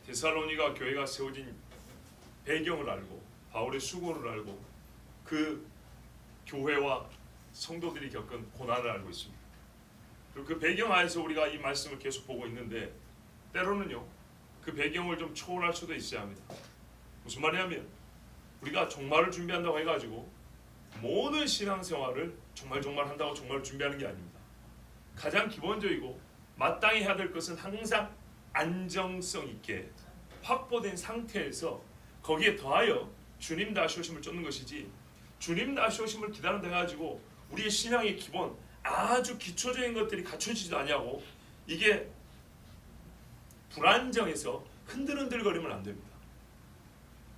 데살로니가 교회가 세워진 배경을 알고 바울의 수고를 알고 그 교회와 성도들이 겪은 고난을 알고 있습니다. 그리고 그 배경 하에서 우리가 이 말씀을 계속 보고 있는데 때로는요 그 배경을 좀 초월할 수도 있어야 합니다. 무슨 말이냐면 우리가 종말을 준비한다고 해가지고 모든 신앙생활을 정말 한다고 정말 준비하는 게 아닙니다. 가장 기본적이고 마땅히 해야 될 것은 항상 안정성 있게 확보된 상태에서 거기에 더하여 주님 다시 오심을 쫓는 것이지, 주님 다시 오심을 기다린다 해가지고 우리의 신앙의 기본 아주 기초적인 것들이 갖춰지지도 않냐고 이게 불안정해서 흔들흔들거리면 안 됩니다.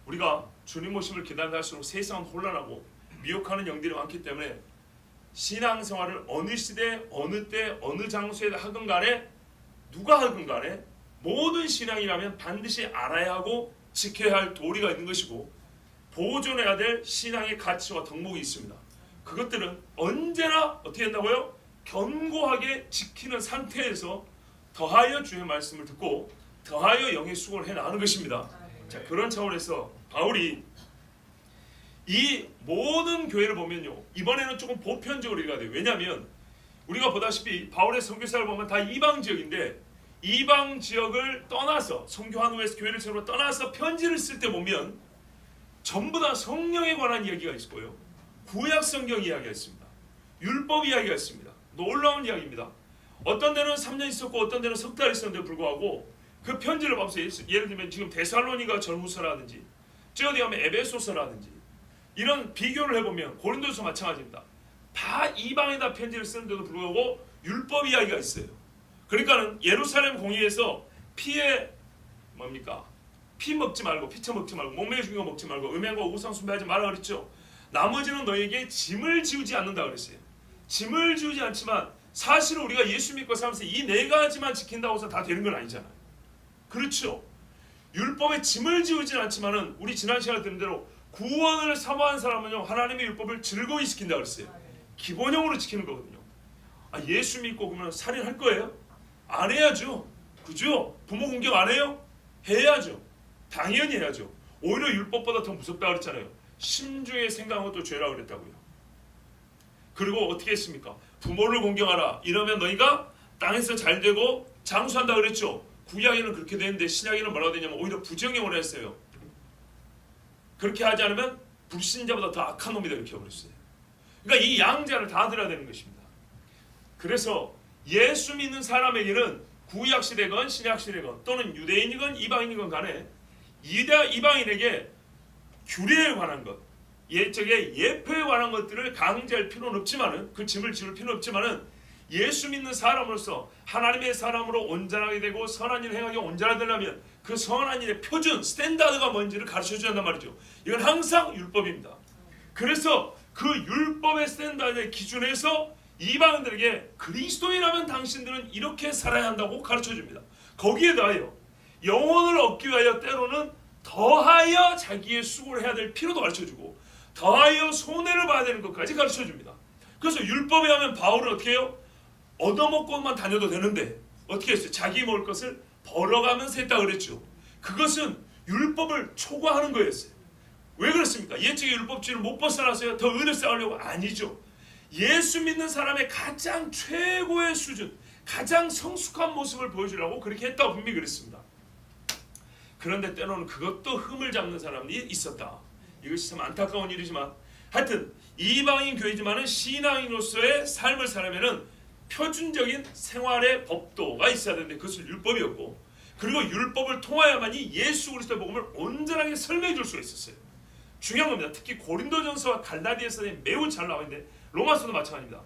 우리가 주님 오심을 기다린다 할수록 세상은 혼란하고 미혹하는 영들이 많기 때문에 신앙생활을 어느 시대 어느 때 어느 장소에 하든 간에 누가 하든 간에 모든 신앙이라면 반드시 알아야 하고 지켜야 할 도리가 있는 것이고 보존해야 될 신앙의 가치와 덕목이 있습니다. 그것들은 언제나 어떻게 한다고요? 견고하게 지키는 상태에서 더하여 주의 말씀을 듣고 더하여 영의 수고를 해나가는 것입니다. 자, 그런 차원에서 바울이 이 모든 교회를 보면요 이번에는 조금 보편적으로 읽어야 돼요. 왜냐하면 우리가 보다시피 바울의 선교사를 보면 다 이방 지역인데 이방 지역을 떠나서 선교한 후에 교회를 세우러 떠나서 편지를 쓸 때 보면 전부 다 성령에 관한 이야기가 있고요, 구약 성경 이야기가 있습니다, 율법 이야기가 있습니다. 놀라운 이야기입니다. 어떤 데는 3년 있었고 어떤 데는 석 달 있었는데 불구하고 그 편지를 보면서 예를 들면 지금 데살로니가 전후서라든지 저 어디 가면 에베소서라든지 이런 비교를 해보면 고린도서 마찬가지입니다. 다 이방에다 편지를 쓰는데도 불구하고 율법 이야기가 있어요. 그러니까는 예루살렘 공의에서 피에 뭡니까? 피 먹지 말고 피처 먹지 말고 목매어 죽인 거 먹지 말고 음행과 우상 숭배하지 말라 그랬죠. 나머지는 너에게 짐을 지우지 않는다 그랬어요. 짐을 지우지 않지만 사실은 우리가 예수 믿고 살면서 이 네 가지만 지킨다고 해서 다 되는 건 아니잖아요. 그렇죠. 율법에 짐을 지우지는 않지만은 우리 지난 시간에 들은 대로 구원을 사모한 사람은요 하나님의 율법을 즐거이 지킨다 그랬어요. 기본형으로 지키는 거거든요. 아, 예수 믿고 그러면 살인할 거예요? 안 해야죠. 그죠? 부모 공격 안 해요? 해야죠. 당연히 해야죠. 오히려 율법보다 더 무섭다 그랬잖아요. 심중에 생각한 것도 죄라고 그랬다고요. 그리고 어떻게 했습니까? 부모를 공경하라. 이러면 너희가 땅에서 잘되고 장수한다 그랬죠. 구약에는 그렇게 되는데 신약에는 뭐라고 되냐면 오히려 부정형으로 했어요. 그렇게 하지 않으면 불신자보다 더 악한 놈이다 이렇게 버렸어요. 그러니까 이 양자를 다 들어야 되는 것입니다. 그래서 예수 믿는 사람에게는 구약시대건 신약시대건 또는 유대인이건 이방인이건 간에 이방인에게 규례에 관한 것, 예적의 예표에 관한 것들을 강제할 필요는 없지만은 그 짐을 지울 필요는 없지만은 예수 믿는 사람으로서 하나님의 사람으로 온전하게 되고 선한 일을 행하게 온전하게 되려면 그 선한 일의 표준, 스탠다드가 뭔지를 가르쳐줘야 한단 말이죠. 이건 항상 율법입니다. 그래서 그 율법의 스탠다드의 기준에서 이방인들에게 그리스도인이라면 당신들은 이렇게 살아야 한다고 가르쳐줍니다. 거기에 더하여 영혼을 얻기 위하여 때로는 더하여 자기의 수고를 해야 될 필요도 가르쳐주고 더하여 손해를 봐야 되는 것까지 가르쳐줍니다. 그래서 율법에 하면 바울은 어떻게 해요? 얻어먹고만 다녀도 되는데 어떻게 했어요? 자기 먹을 것을 벌어가면서 했다 그랬죠. 그것은 율법을 초과하는 거였어요. 왜 그렇습니까? 옛적의 율법주의를 못 벗어나서요? 더 의를 쌓으려고? 아니죠. 예수 믿는 사람의 가장 최고의 수준, 가장 성숙한 모습을 보여주려고 그렇게 했다고 분명히 그랬습니다. 그런데 때로는 그것도 흠을 잡는 사람이 있었다. 이것이 참 안타까운 일이지만 하여튼 이방인 교회지만은 신앙인으로서의 삶을 살려면은 표준적인 생활의 법도가 있어야 되는데 그것은 율법이었고, 그리고 율법을 통하여만이 예수 그리스도의 복음을 온전하게 설명해 줄 수가 있었어요. 중요한 겁니다. 특히 고린도전서와 갈라디아서에 매우 잘 나와 있는데 로마서도 마찬가지입니다.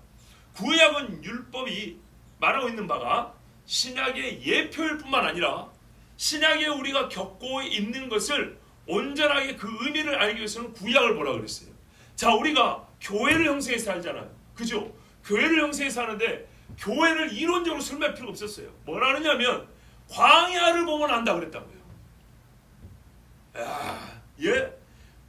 구약은 율법이 말하고 있는 바가 신약의 예표일 뿐만 아니라 신약에 우리가 겪고 있는 것을 온전하게 그 의미를 알기 위해서는 구약을 보라 그랬어요. 자, 우리가 교회를 형성해서 살잖아요. 그죠? 교회를 형성해서 사는데 교회를 이론적으로 설명할 필요가 없었어요. 뭐라 하느냐면 광야를 보면 안다 그랬다고요. 예?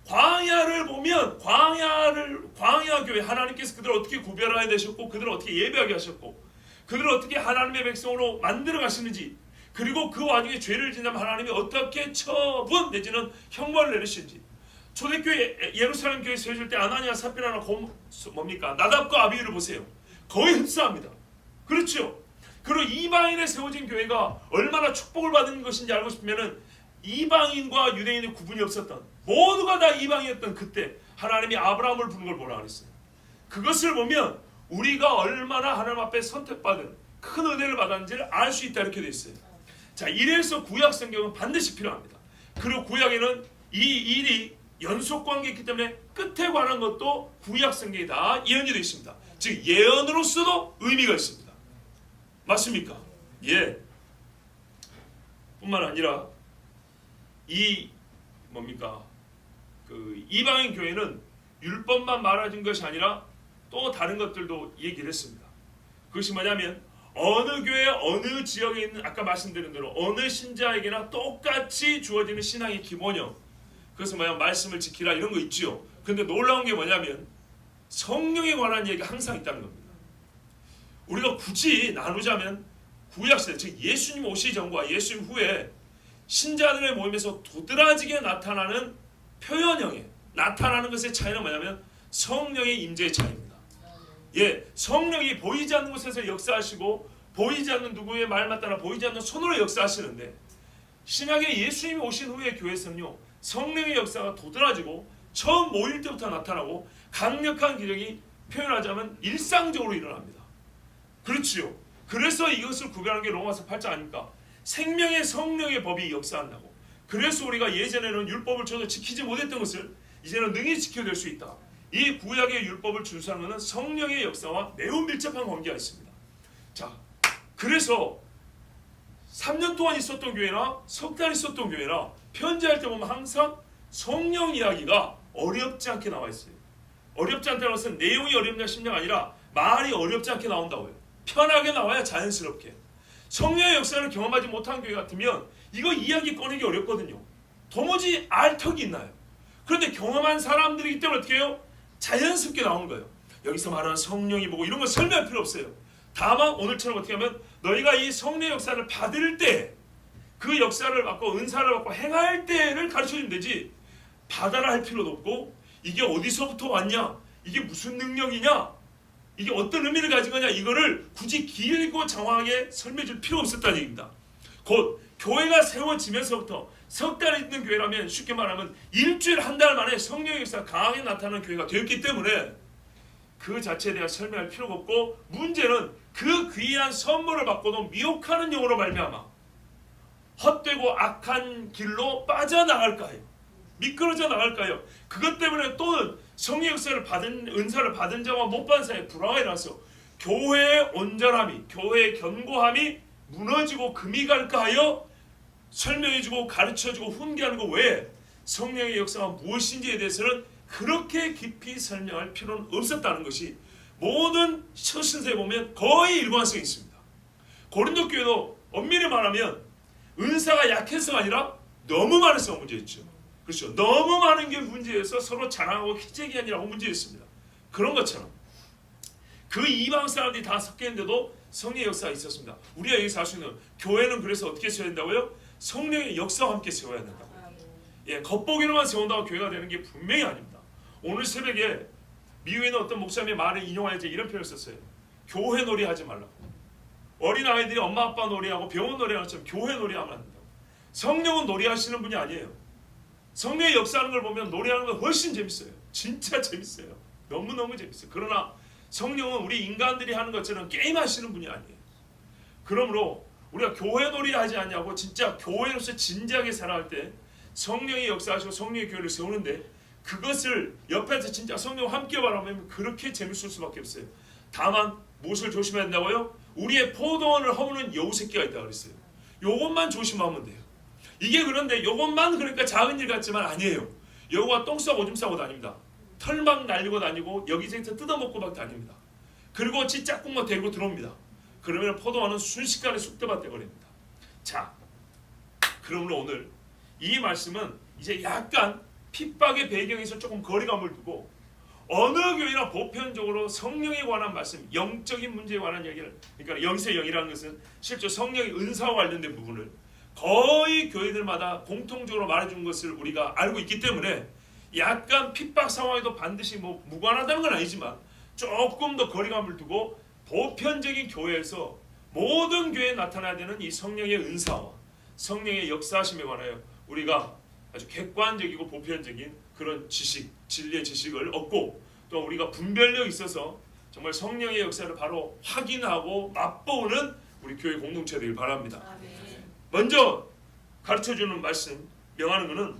광야를 보면 광야 교회 하나님께서 그들을 어떻게 구별하게 되셨고 그들을 어떻게 예배하게 하셨고 그들을 어떻게 하나님의 백성으로 만들어 가시는지 그리고 그 와중에 죄를 짓는 하나님이 어떻게 처분 내지는 형벌을 내리시는지. 초대교회 예루살렘 교회 세워질 때 아나니아 삽비라나 뭡니까? 나답과 아비후를 보세요. 거의 흡사합니다. 그렇죠? 그리고 이방인에 세워진 교회가 얼마나 축복을 받은 것인지 알고 싶으면은 이방인과 유대인의 구분이 없었던, 모두가 다 이방인이었던 그때 하나님이 아브라함을 부른 걸 보라 그랬어요. 그것을 보면 우리가 얼마나 하나님 앞에 선택받은 큰 은혜를 받았는지를 알 수 있다 이렇게 되어 있어요. 자, 이래서 구약 성경은 반드시 필요합니다. 그리고 구약에는 이 일이 연속관계가 있기 때문에 끝에 관한 것도 구약 성경에 다 예언이 되어 있습니다. 즉 예언으로서도 의미가 있습니다. 맞습니까? 예. 뿐만 아니라 이 뭡니까? 그 이방인 교회는 율법만 말해준 것이 아니라 또 다른 것들도 얘기를 했습니다. 그것이 뭐냐면 어느 교회 어느 지역에 있는 아까 말씀드린 대로 어느 신자에게나 똑같이 주어지는 신앙의 기본형, 그것은 뭐냐 말씀을 지키라 이런 거 있죠. 그런데 놀라운 게 뭐냐면 성령에 관한 얘기가 항상 있다는 겁니다. 우리가 굳이 나누자면 구약시대 즉 예수님 오시기 전과 예수님 후에 신자들의 모임에서 도드라지게 나타나는 표현형에 나타나는 것의 차이는 뭐냐면 성령의 임재의 차이입니다. 예, 성령이 보이지 않는 곳에서 역사하시고 보이지 않는 누구의 말만 따라 보이지 않는 손으로 역사하시는데 신약에 예수님이 오신 후에 교회에서는요 성령의 역사가 도드라지고 처음 모일 때부터 나타나고 강력한 기적이 표현하자면 일상적으로 일어납니다. 그렇지요. 그래서 이것을 구별하는 게 로마서 8장 아닙니까? 생명의 성령의 법이 역사한다고. 그래서 우리가 예전에는 율법을 전혀 지키지 못했던 것을 이제는 능히 지켜낼 수 있다. 이 구약의 율법을 준수하는 것은 성령의 역사와 매우 밀접한 관계가 있습니다. 자, 그래서 3년 동안 있었던 교회나 석 달 있었던 교회나 편지할 때 보면 항상 성령 이야기가 어렵지 않게 나와 있어요. 어렵지 않다는 것은 내용이 어렵냐 심냐가 아니라 말이 어렵지 않게 나온다고요. 편하게 나와야 자연스럽게. 성령의 역사를 경험하지 못한 교회 같으면 이거 이야기 꺼내기 어렵거든요. 도무지 알 턱이 있나요? 그런데 경험한 사람들이기 때문에 어떻게 해요? 자연스럽게 나오는 거예요. 여기서 말하는 성령이 뭐고 이런 거 설명할 필요 없어요. 다만 오늘처럼 어떻게 하면 너희가 이 성령의 역사를 받을 때 그 역사를 받고 은사를 받고 행할 때를 가르쳐주면 되지 받아라 할 필요도 없고 이게 어디서부터 왔냐 이게 무슨 능력이냐 이게 어떤 의미를 가진 거냐 이거를 굳이 길고 장황하게 설명해 줄 필요 없었다는 얘기입니다. 곧 교회가 세워지면서부터 석 달 있는 교회라면 쉽게 말하면 일주일 한 달 만에 성령의 역사가 강하게 나타나는 교회가 되었기 때문에 그 자체에 대한 설명할 필요가 없고 문제는 그 귀한 선물을 받고도 미혹하는 영으로 말미암아 헛되고 악한 길로 빠져나갈까요? 미끄러져 나갈까요? 그것 때문에 또 성령 역사를 받은 은사를 받은 자와 못 받은 사이에 불화가 일어나서 교회의 온전함이 교회의 견고함이 무너지고 금이 갈까 하여 설명해주고 가르쳐주고 훈계하는 거 외에 성령의 역사가 무엇인지에 대해서는 그렇게 깊이 설명할 필요는 없었다는 것이 모든 서신서에 보면 거의 일관성이 있습니다. 고린도 교회도 엄밀히 말하면 은사가 약해서가 아니라 너무 많아서 문제였죠. 그렇죠. 너무 많은 게 문제여서 서로 자랑하고 희재기한이라고 문제였습니다. 그런 것처럼 그 이방 사람들이 다 섞여 있는데도 성령의 역사가 있었습니다. 우리가 여기서 알 수 있는 교회는 그래서 어떻게 세워야 된다고요? 성령의 역사와 함께 세워야 된다고요. 예, 겉보기로만 세운다고 교회가 되는 게 분명히 아닙니다. 오늘 새벽에 미국에 있는 어떤 목사님의 말을 인용하여 이런 표현을 썼어요. 교회 놀이 하지 말라고. 어린아이들이 엄마 아빠 놀이하고 병원 놀이하는 것처럼 교회 놀이하면 안 된다고. 성령은 놀이하시는 분이 아니에요. 성령의 역사하는 걸 보면 노래하는 건 훨씬 재밌어요. 진짜 재밌어요. 너무너무 재밌어요. 그러나 성령은 우리 인간들이 하는 것처럼 게임하시는 분이 아니에요. 그러므로 우리가 교회 놀이 하지 않냐고 진짜 교회로서 진지하게 살아갈 때 성령이 역사하시고 성령의 교회를 세우는데 그것을 옆에서 진짜 성령과 함께 바라보면 그렇게 재밌을 수밖에 없어요. 다만 무엇을 조심해야 된다고요? 우리의 포도원을 허무는 여우새끼가 있다고 그랬어요. 요것만 조심하면 돼요. 이게 그런데 요것만 그러니까 작은 일 같지만 아니에요. 여우가 똥 싸고 오줌 싸고 다닙니다. 털 막 날리고 다니고 여기저기서 뜯어먹고 막 다닙니다. 그리고 지 짝꿍만 데리고 들어옵니다. 그러면 포도원은 순식간에 쑥대밭 돼버립니다. 자, 그러므로 오늘 이 말씀은 이제 약간 핍박의 배경에서 조금 거리감을 두고 어느 교회나 보편적으로 성령에 관한 말씀, 영적인 문제에 관한 얘기를, 그러니까 영세 영이라는 것은 실제 성령의 은사와 관련된 부분을 거의 교회들마다 공통적으로 말해준 것을 우리가 알고 있기 때문에 약간 핍박 상황에도 반드시 뭐 무관하다는 건 아니지만 조금 더 거리감을 두고 보편적인 교회에서 모든 교회에 나타나야 되는 이 성령의 은사와 성령의 역사하심에 관하여 우리가 아주 객관적이고 보편적인 그런 지식, 진리의 지식을 얻고 또 우리가 분별력이 있어서 정말 성령의 역사를 바로 확인하고 맛보는 우리 교회 공동체 되길 바랍니다. 아멘. 먼저 가르쳐주는 말씀, 명하는 것은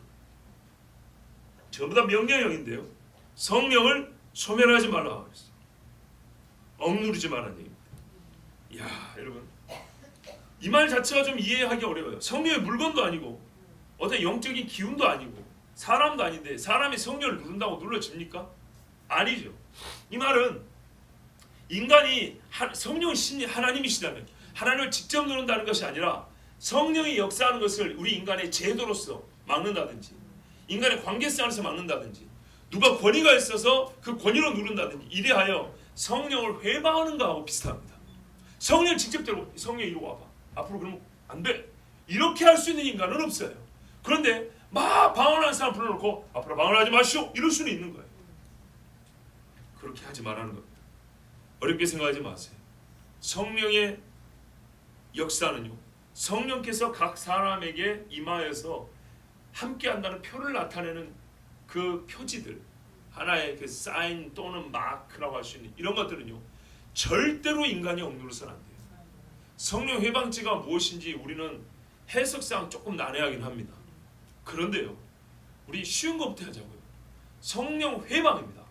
전부 다 명령형인데요. 성령을 소멸하지 말라 그랬어요. 억누르지 말라는 얘기입니다. 이야, 여러분, 이 말 자체가 좀 이해하기 어려워요. 성령의 물건도 아니고 어떤 영적인 기운도 아니고 사람도 아닌데 사람이 성령을 누른다고 눌러집니까? 아니죠. 이 말은 인간이 성령의 신이 하나님이시다면 하나님을 직접 누른다는 것이 아니라 성령이 역사하는 것을 우리 인간의 제도로서 막는다든지 인간의 관계성 안에서 막는다든지 누가 권위가 있어서 그 권위로 누른다든지 이래하여 성령을 회방하는 거하고 비슷합니다. 성령 직접 들고 성령 이리 와봐. 앞으로 그러면 안 돼. 이렇게 할 수 있는 인간은 없어요. 그런데 막 방언하는 사람 불러놓고 앞으로 방언하지 마시오. 이럴 수는 있는 거예요. 그렇게 하지 말라는 겁니다. 어렵게 생각하지 마세요. 성령의 역사는요. 성령께서 각 사람에게 임하여서 함께한다는 표를 나타내는 그 표지들 하나의 그 사인 또는 마크라고 할 수 있는 이런 것들은요. 절대로 인간이 억누르서는 안 돼요. 성령 회방죄가 무엇인지 우리는 해석상 조금 난해하긴 합니다. 그런데요. 우리 쉬운 것부터 하자고요. 성령 회방입니다.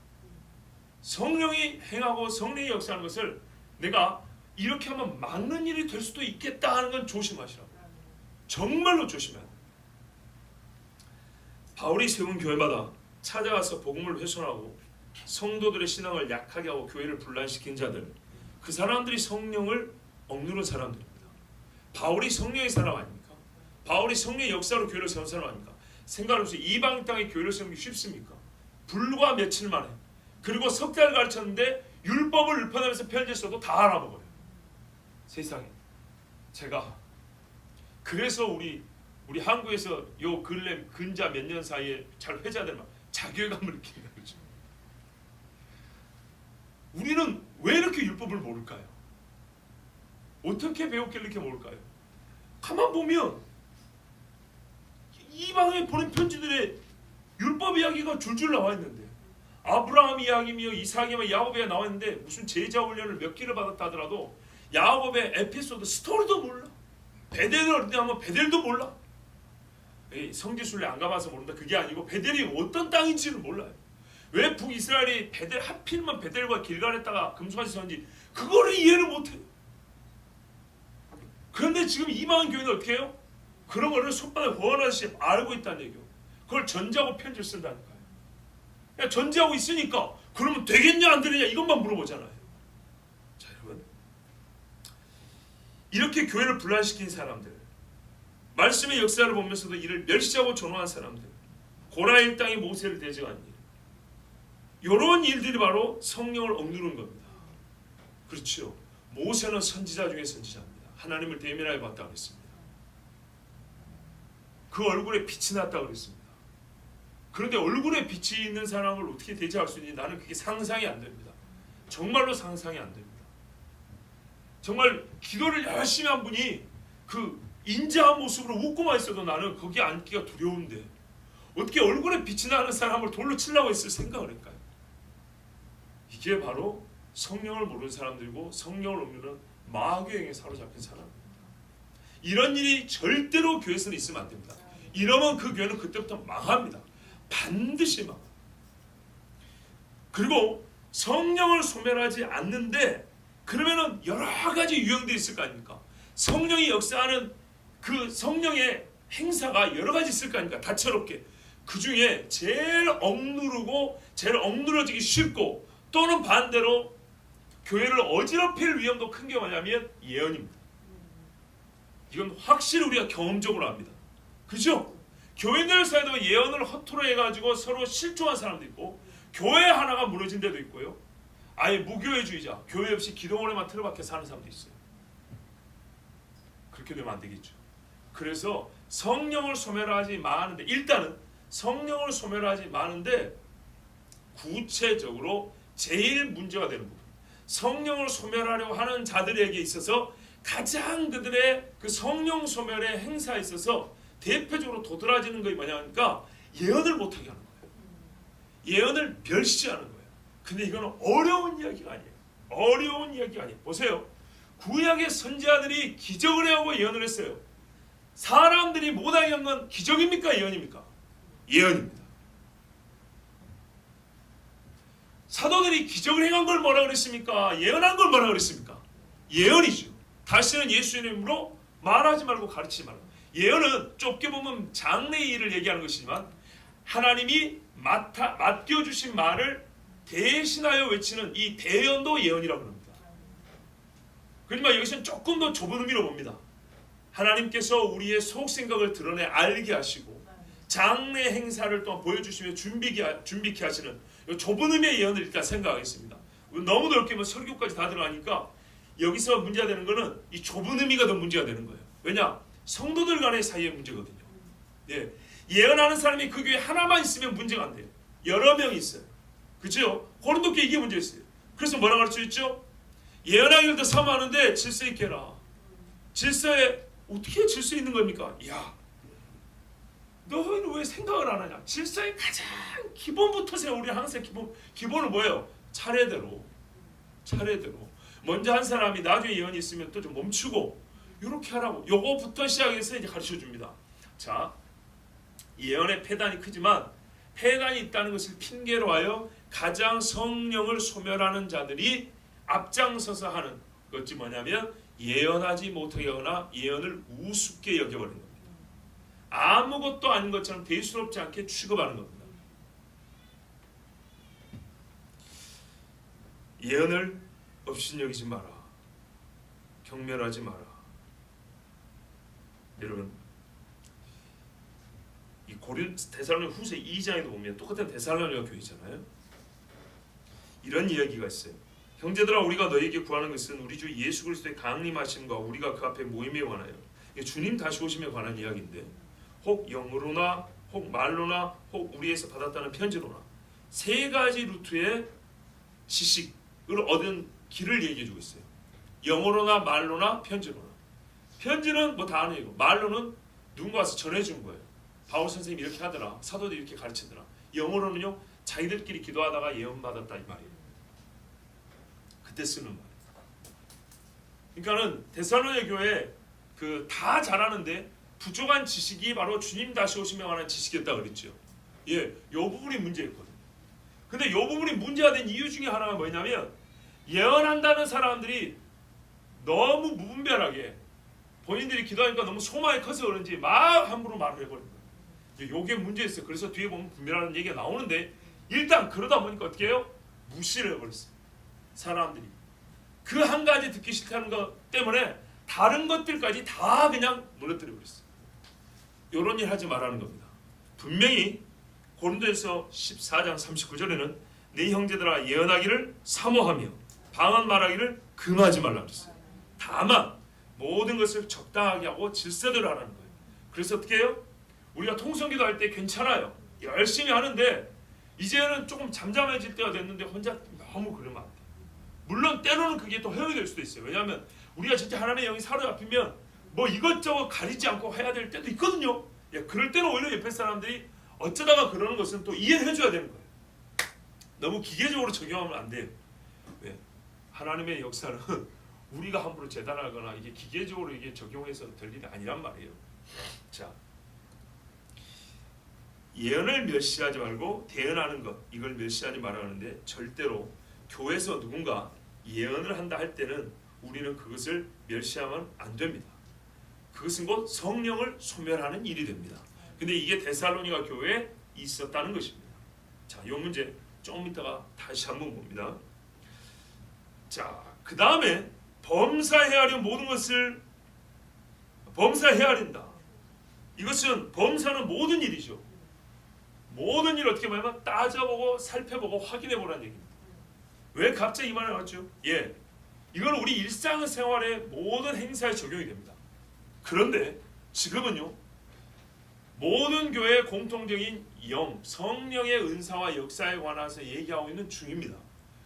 성령이 행하고 성령이 역사하는 것을 내가 이렇게 하면 막는 일이 될 수도 있겠다 하는 건 조심하시라고. 정말로 조심해야 돼요. 바울이 세운 교회마다 찾아가서 복음을 훼손하고 성도들의 신앙을 약하게 하고 교회를 분란시킨 자들, 그 사람들이 성령을 억누른 사람들입니다. 바울이 성령의 사람 아닙니까? 바울이 성령의 역사로 교회를 세운 사람 아닙니까? 생각해보세요. 이방 땅에 교회를 세우기 쉽습니까? 불과 며칠 만에 그리고 석 달 가르쳤는데 율법을 읊어내면서 편지에서도 다 알아먹어요. 세상에. 제가 그래서 우리 한국에서 요 근래 근자 몇 년 사이에 잘 회자되면 자괴감을 느낀다 그러죠. 우리는 왜 이렇게 율법을 모를까요? 어떻게 배웠길래 이렇게 모를까요? 가만 보면 이방에 보낸 편지들의 율법 이야기가 줄줄 나와 있는데 아브라함 이야기며 이삭이며 야곱이 나와 있는데 무슨 제자 훈련을 몇 개를 받았다 하더라도 야곱의 에피소드 스토리도 몰라. 베델을 어디 하면 베델도 몰라. 성지순례 안 가봐서 모른다. 그게 아니고 베델이 어떤 땅인지를 몰라요. 왜 북이스라엘이 베델 하필만 베델과 길갈에다가 금송아지 세웠는지 그거를 이해를 못해요. 그런데 지금 이방인 교회는 어떻게 해요? 그런 거를 손바닥에 호언하듯이 알고 있다는 얘기예요. 그걸 전제하고 편지를 쓴다니까요. 그냥 전제하고 있으니까 그러면 되겠냐 안 되느냐 이것만 물어보잖아요. 자, 여러분, 이렇게 교회를 분란시킨 사람들, 말씀의 역사를 보면서도 이를 멸시하고 존엄한 사람들, 고라 일당이 모세를 대적한 일, 이런 일들이 바로 성령을 억누르는 겁니다. 그렇죠. 모세는 선지자 중에 선지자입니다. 하나님을 대면하여 봤다고 했습니다. 그 얼굴에 빛이 났다고 그랬습니다. 그런데 얼굴에 빛이 있는 사람을 어떻게 대체할 수 있는지 나는 그게 상상이 안 됩니다. 정말로 상상이 안 됩니다. 정말 기도를 열심히 한 분이 그 인자한 모습으로 웃고만 있어도 나는 거기에 앉기가 두려운데 어떻게 얼굴에 빛이 나는 사람을 돌로 치려고 했을 생각을 할까요? 이게 바로 성령을 모르는 사람들이고 성령을 없는 마귀의 영에 사로잡힌 사람입니다. 이런 일이 절대로 교회에서는 있으면 안 됩니다. 이러면 그 교회는 그때부터 망합니다. 반드시 망합니다. 그리고 성령을 소멸하지 않는데 그러면은 여러 가지 유형들이 있을 거 아닙니까? 성령이 역사하는 그 성령의 행사가 여러 가지 있을 거 아닙니까? 다채롭게. 그 중에 제일 억누르고 제일 억누러지기 쉽고 또는 반대로 교회를 어지럽힐 위험도 큰 게 뭐냐면 예언입니다. 이건 확실히 우리가 경험적으로 압니다. 그죠? 교인들 사이에도 예언을 허투루 해가지고 서로 실종한 사람도 있고 교회 하나가 무너진 데도 있고요. 아예 무교회주의자, 교회 없이 기도원에만 틀어박혀 사는 사람도 있어요. 그렇게 되면 안 되겠죠. 그래서 성령을 소멸하지 마는데, 일단은 성령을 소멸하지 마는데 구체적으로 제일 문제가 되는 부분, 성령을 소멸하려고 하는 자들에게 있어서 가장 그들의 그 성령 소멸의 행사에 있어서 대표적으로 도드라지는 것이 뭐냐니까 예언을 못하게 하는 거예요. 예언을 멸시하는 거예요. 근데 이거는 어려운 이야기가 아니에요. 어려운 이야기가 아니에요. 보세요. 구약의 선지자들이 기적을 해오고 예언을 했어요. 사람들이 못하게 한 건 기적입니까? 예언입니까? 예언입니다. 사도들이 기적을 행한 걸 뭐라 그랬습니까? 예언한 걸 뭐라 그랬습니까? 예언이죠. 다시는 예수의 이름으로 말하지 말고 가르치지 말고. 예언은 좁게 보면 장래의 일을 얘기하는 것이지만 하나님이 맡겨주신 말을 대신하여 외치는 이 대언도 예언이라고 합니다. 그러니까 여기서는 조금 더 좁은 의미로 봅니다. 하나님께서 우리의 속 생각을 드러내 알게 하시고 장래 행사를 또한 보여주시며 준비케 하시는 좁은 의미의 예언을 일단 생각하겠습니다. 너무 넓게 설교까지 다 들어가니까 여기서 문제가 되는 것은 이 좁은 의미가 더 문제가 되는 거예요. 왜냐? 성도들 간의 사이의 문제거든요. 예. 예언하는 사람이 그 교회 하나만 있으면 문제가 안 돼요. 여러 명이 있어요. 그렇죠? 고린도 교회 이게 문제였어요. 그래서 뭐라 가르쳐줬죠? 예언하기를 더 사모하는데 질서 있게 해라. 질서에 어떻게 질서 있는 겁니까? 야, 너는 왜 생각을 안 하냐? 질서의 가장 기본부터 세워. 우리 항상 기본은 뭐예요? 차례대로. 먼저 한 사람이 나중에 예언이 있으면 또 좀 멈추고 이렇게 하라고. 요거부터 시작해서 이제 가르쳐 줍니다. 자, 예언의 폐단이 크지만 폐단이 있다는 것을 핑계로 하여 가장 성령을 소멸하는 자들이 앞장서서 하는 것이 뭐냐면 예언하지 못하게 하거나 예언을 우습게 여겨버리는 겁니다. 아무것도 아닌 것처럼 대수롭지 않게 취급하는 겁니다. 예언을 업신여기지 마라. 경멸하지 마라. 여러분, 이 데살로니가 후서 2장에도 보면 똑같은 데살로니가 교회잖아요. 이런 이야기가 있어요. 형제들아, 우리가 너에게 구하는 것은 우리 주 예수 그리스도의 강림하심과 우리가 그 앞에 모임에 관하여, 주님 다시 오심에 관한 이야기인데, 혹 영으로나 혹 말로나 혹 우리에서 받았다는 편지로나 세 가지 루트의 지식을 얻은 길을 얘기해주고 있어요. 영어로나 말로나 편지로나. 편지는 뭐 다 아는 얘기고, 말로는 누군가 와서 전해준 거예요. 바울 선생님이 이렇게 하더라, 사도들이 이렇게 가르치더라. 영어로는요, 자기들끼리 기도하다가 예언 받았다 이 말이에요. 그때 쓰는 말. 그러니까는 데살로니가 교회 다 잘하는데 부족한 지식이 바로 주님 다시 오심에 관한 지식이었다 그랬죠. 예, 요 부분이 문제였거든요. 근데 요 부분이 문제가 된 이유 중에 하나가 뭐냐면 예언한다는 사람들이 너무 무분별하게 본인들이 기도하니까 너무 소망이 커서 그런지 막 함부로 말을 해버린 거예요. 요게 문제였어요. 그래서 뒤에 보면 분별하는 얘기가 나오는데 일단 그러다 보니까 어떻게 해요? 무시를 해버렸어요. 사람들이 그 한 가지 듣기 싫다는 것 때문에 다른 것들까지 다 그냥 무너뜨려 버렸어요. 이런 일 하지 말라는 겁니다. 분명히 고린도에서 14장 39절에는 네 형제들아 예언하기를 사모하며 방언 말하기를 금하지 말라 그랬어요. 다만 모든 것을 적당하게 하고 질서대로 하라는 거예요. 그래서 어떻게 해요? 우리가 통성기도 할 때 괜찮아요. 열심히 하는데 이제는 조금 잠잠해질 때가 됐는데 혼자 너무 그러면 안 돼요. 물론 때로는 그게 또 허용이 될 수도 있어요. 왜냐하면 우리가 진짜 하나님의 영이 사로잡히면 뭐 이것저것 가리지 않고 해야 될 때도 있거든요. 그럴 때는 오히려 옆에 사람들이 어쩌다가 그러는 것은 또 이해를 해줘야 되는 거예요. 너무 기계적으로 적용하면 안 돼요. 왜? 하나님의 역사는 우리가 함부로 재단하거나 이게 기계적으로 이게 적용해서 될 일이 아니란 말이에요. 자, 예언을 멸시하지 말고 대언하는 것, 이걸 멸시하지 말라는데 절대로 교회에서 누군가 예언을 한다 할 때는 우리는 그것을 멸시하면 안 됩니다. 그것은 곧 성령을 소멸하는 일이 됩니다. 근데 이게 데살로니가 교회에 있었다는 것입니다. 자, 이 문제 조금 이따가 다시 한번 봅니다. 자, 그 다음에 범사해하려 모든 것을 범사해야 된다. 이것은 범사는 모든 일이죠. 모든 일 어떻게 보면 따져보고 살펴보고 확인해보라는 얘기입니다. 왜 갑자기 이 말을 나왔죠? 이건 우리 일상생활의 모든 행사에 적용이 됩니다. 그런데 지금은요, 모든 교회의 공통적인 성령의 은사와 역사에 관해서 얘기하고 있는 중입니다.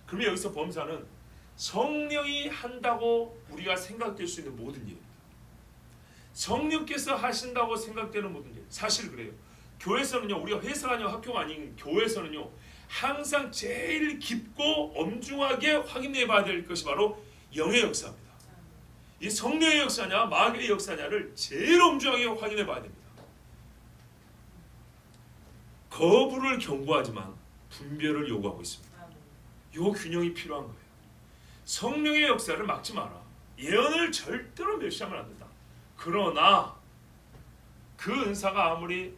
그러면 여기서 범사는 성령이 한다고 우리가 생각될 수 있는 모든 일입니다. 성령께서 하신다고 생각되는 모든 일, 사실 그래요. 교회에서는요, 우리가 회사가 아니고 학교가 아닌 교회에서는요, 항상 제일 깊고 엄중하게 확인해 봐야 될 것이 바로 영의 역사입니다. 이 성령의 역사냐 마귀의 역사냐를 제일 엄중하게 확인해 봐야 됩니다. 거부를 경고하지만 분별을 요구하고 있습니다. 이 균형이 필요한 거예요. 성령의 역사를 막지 마라. 예언을 절대로 멸시하면 안 된다. 그러나 그 은사가 아무리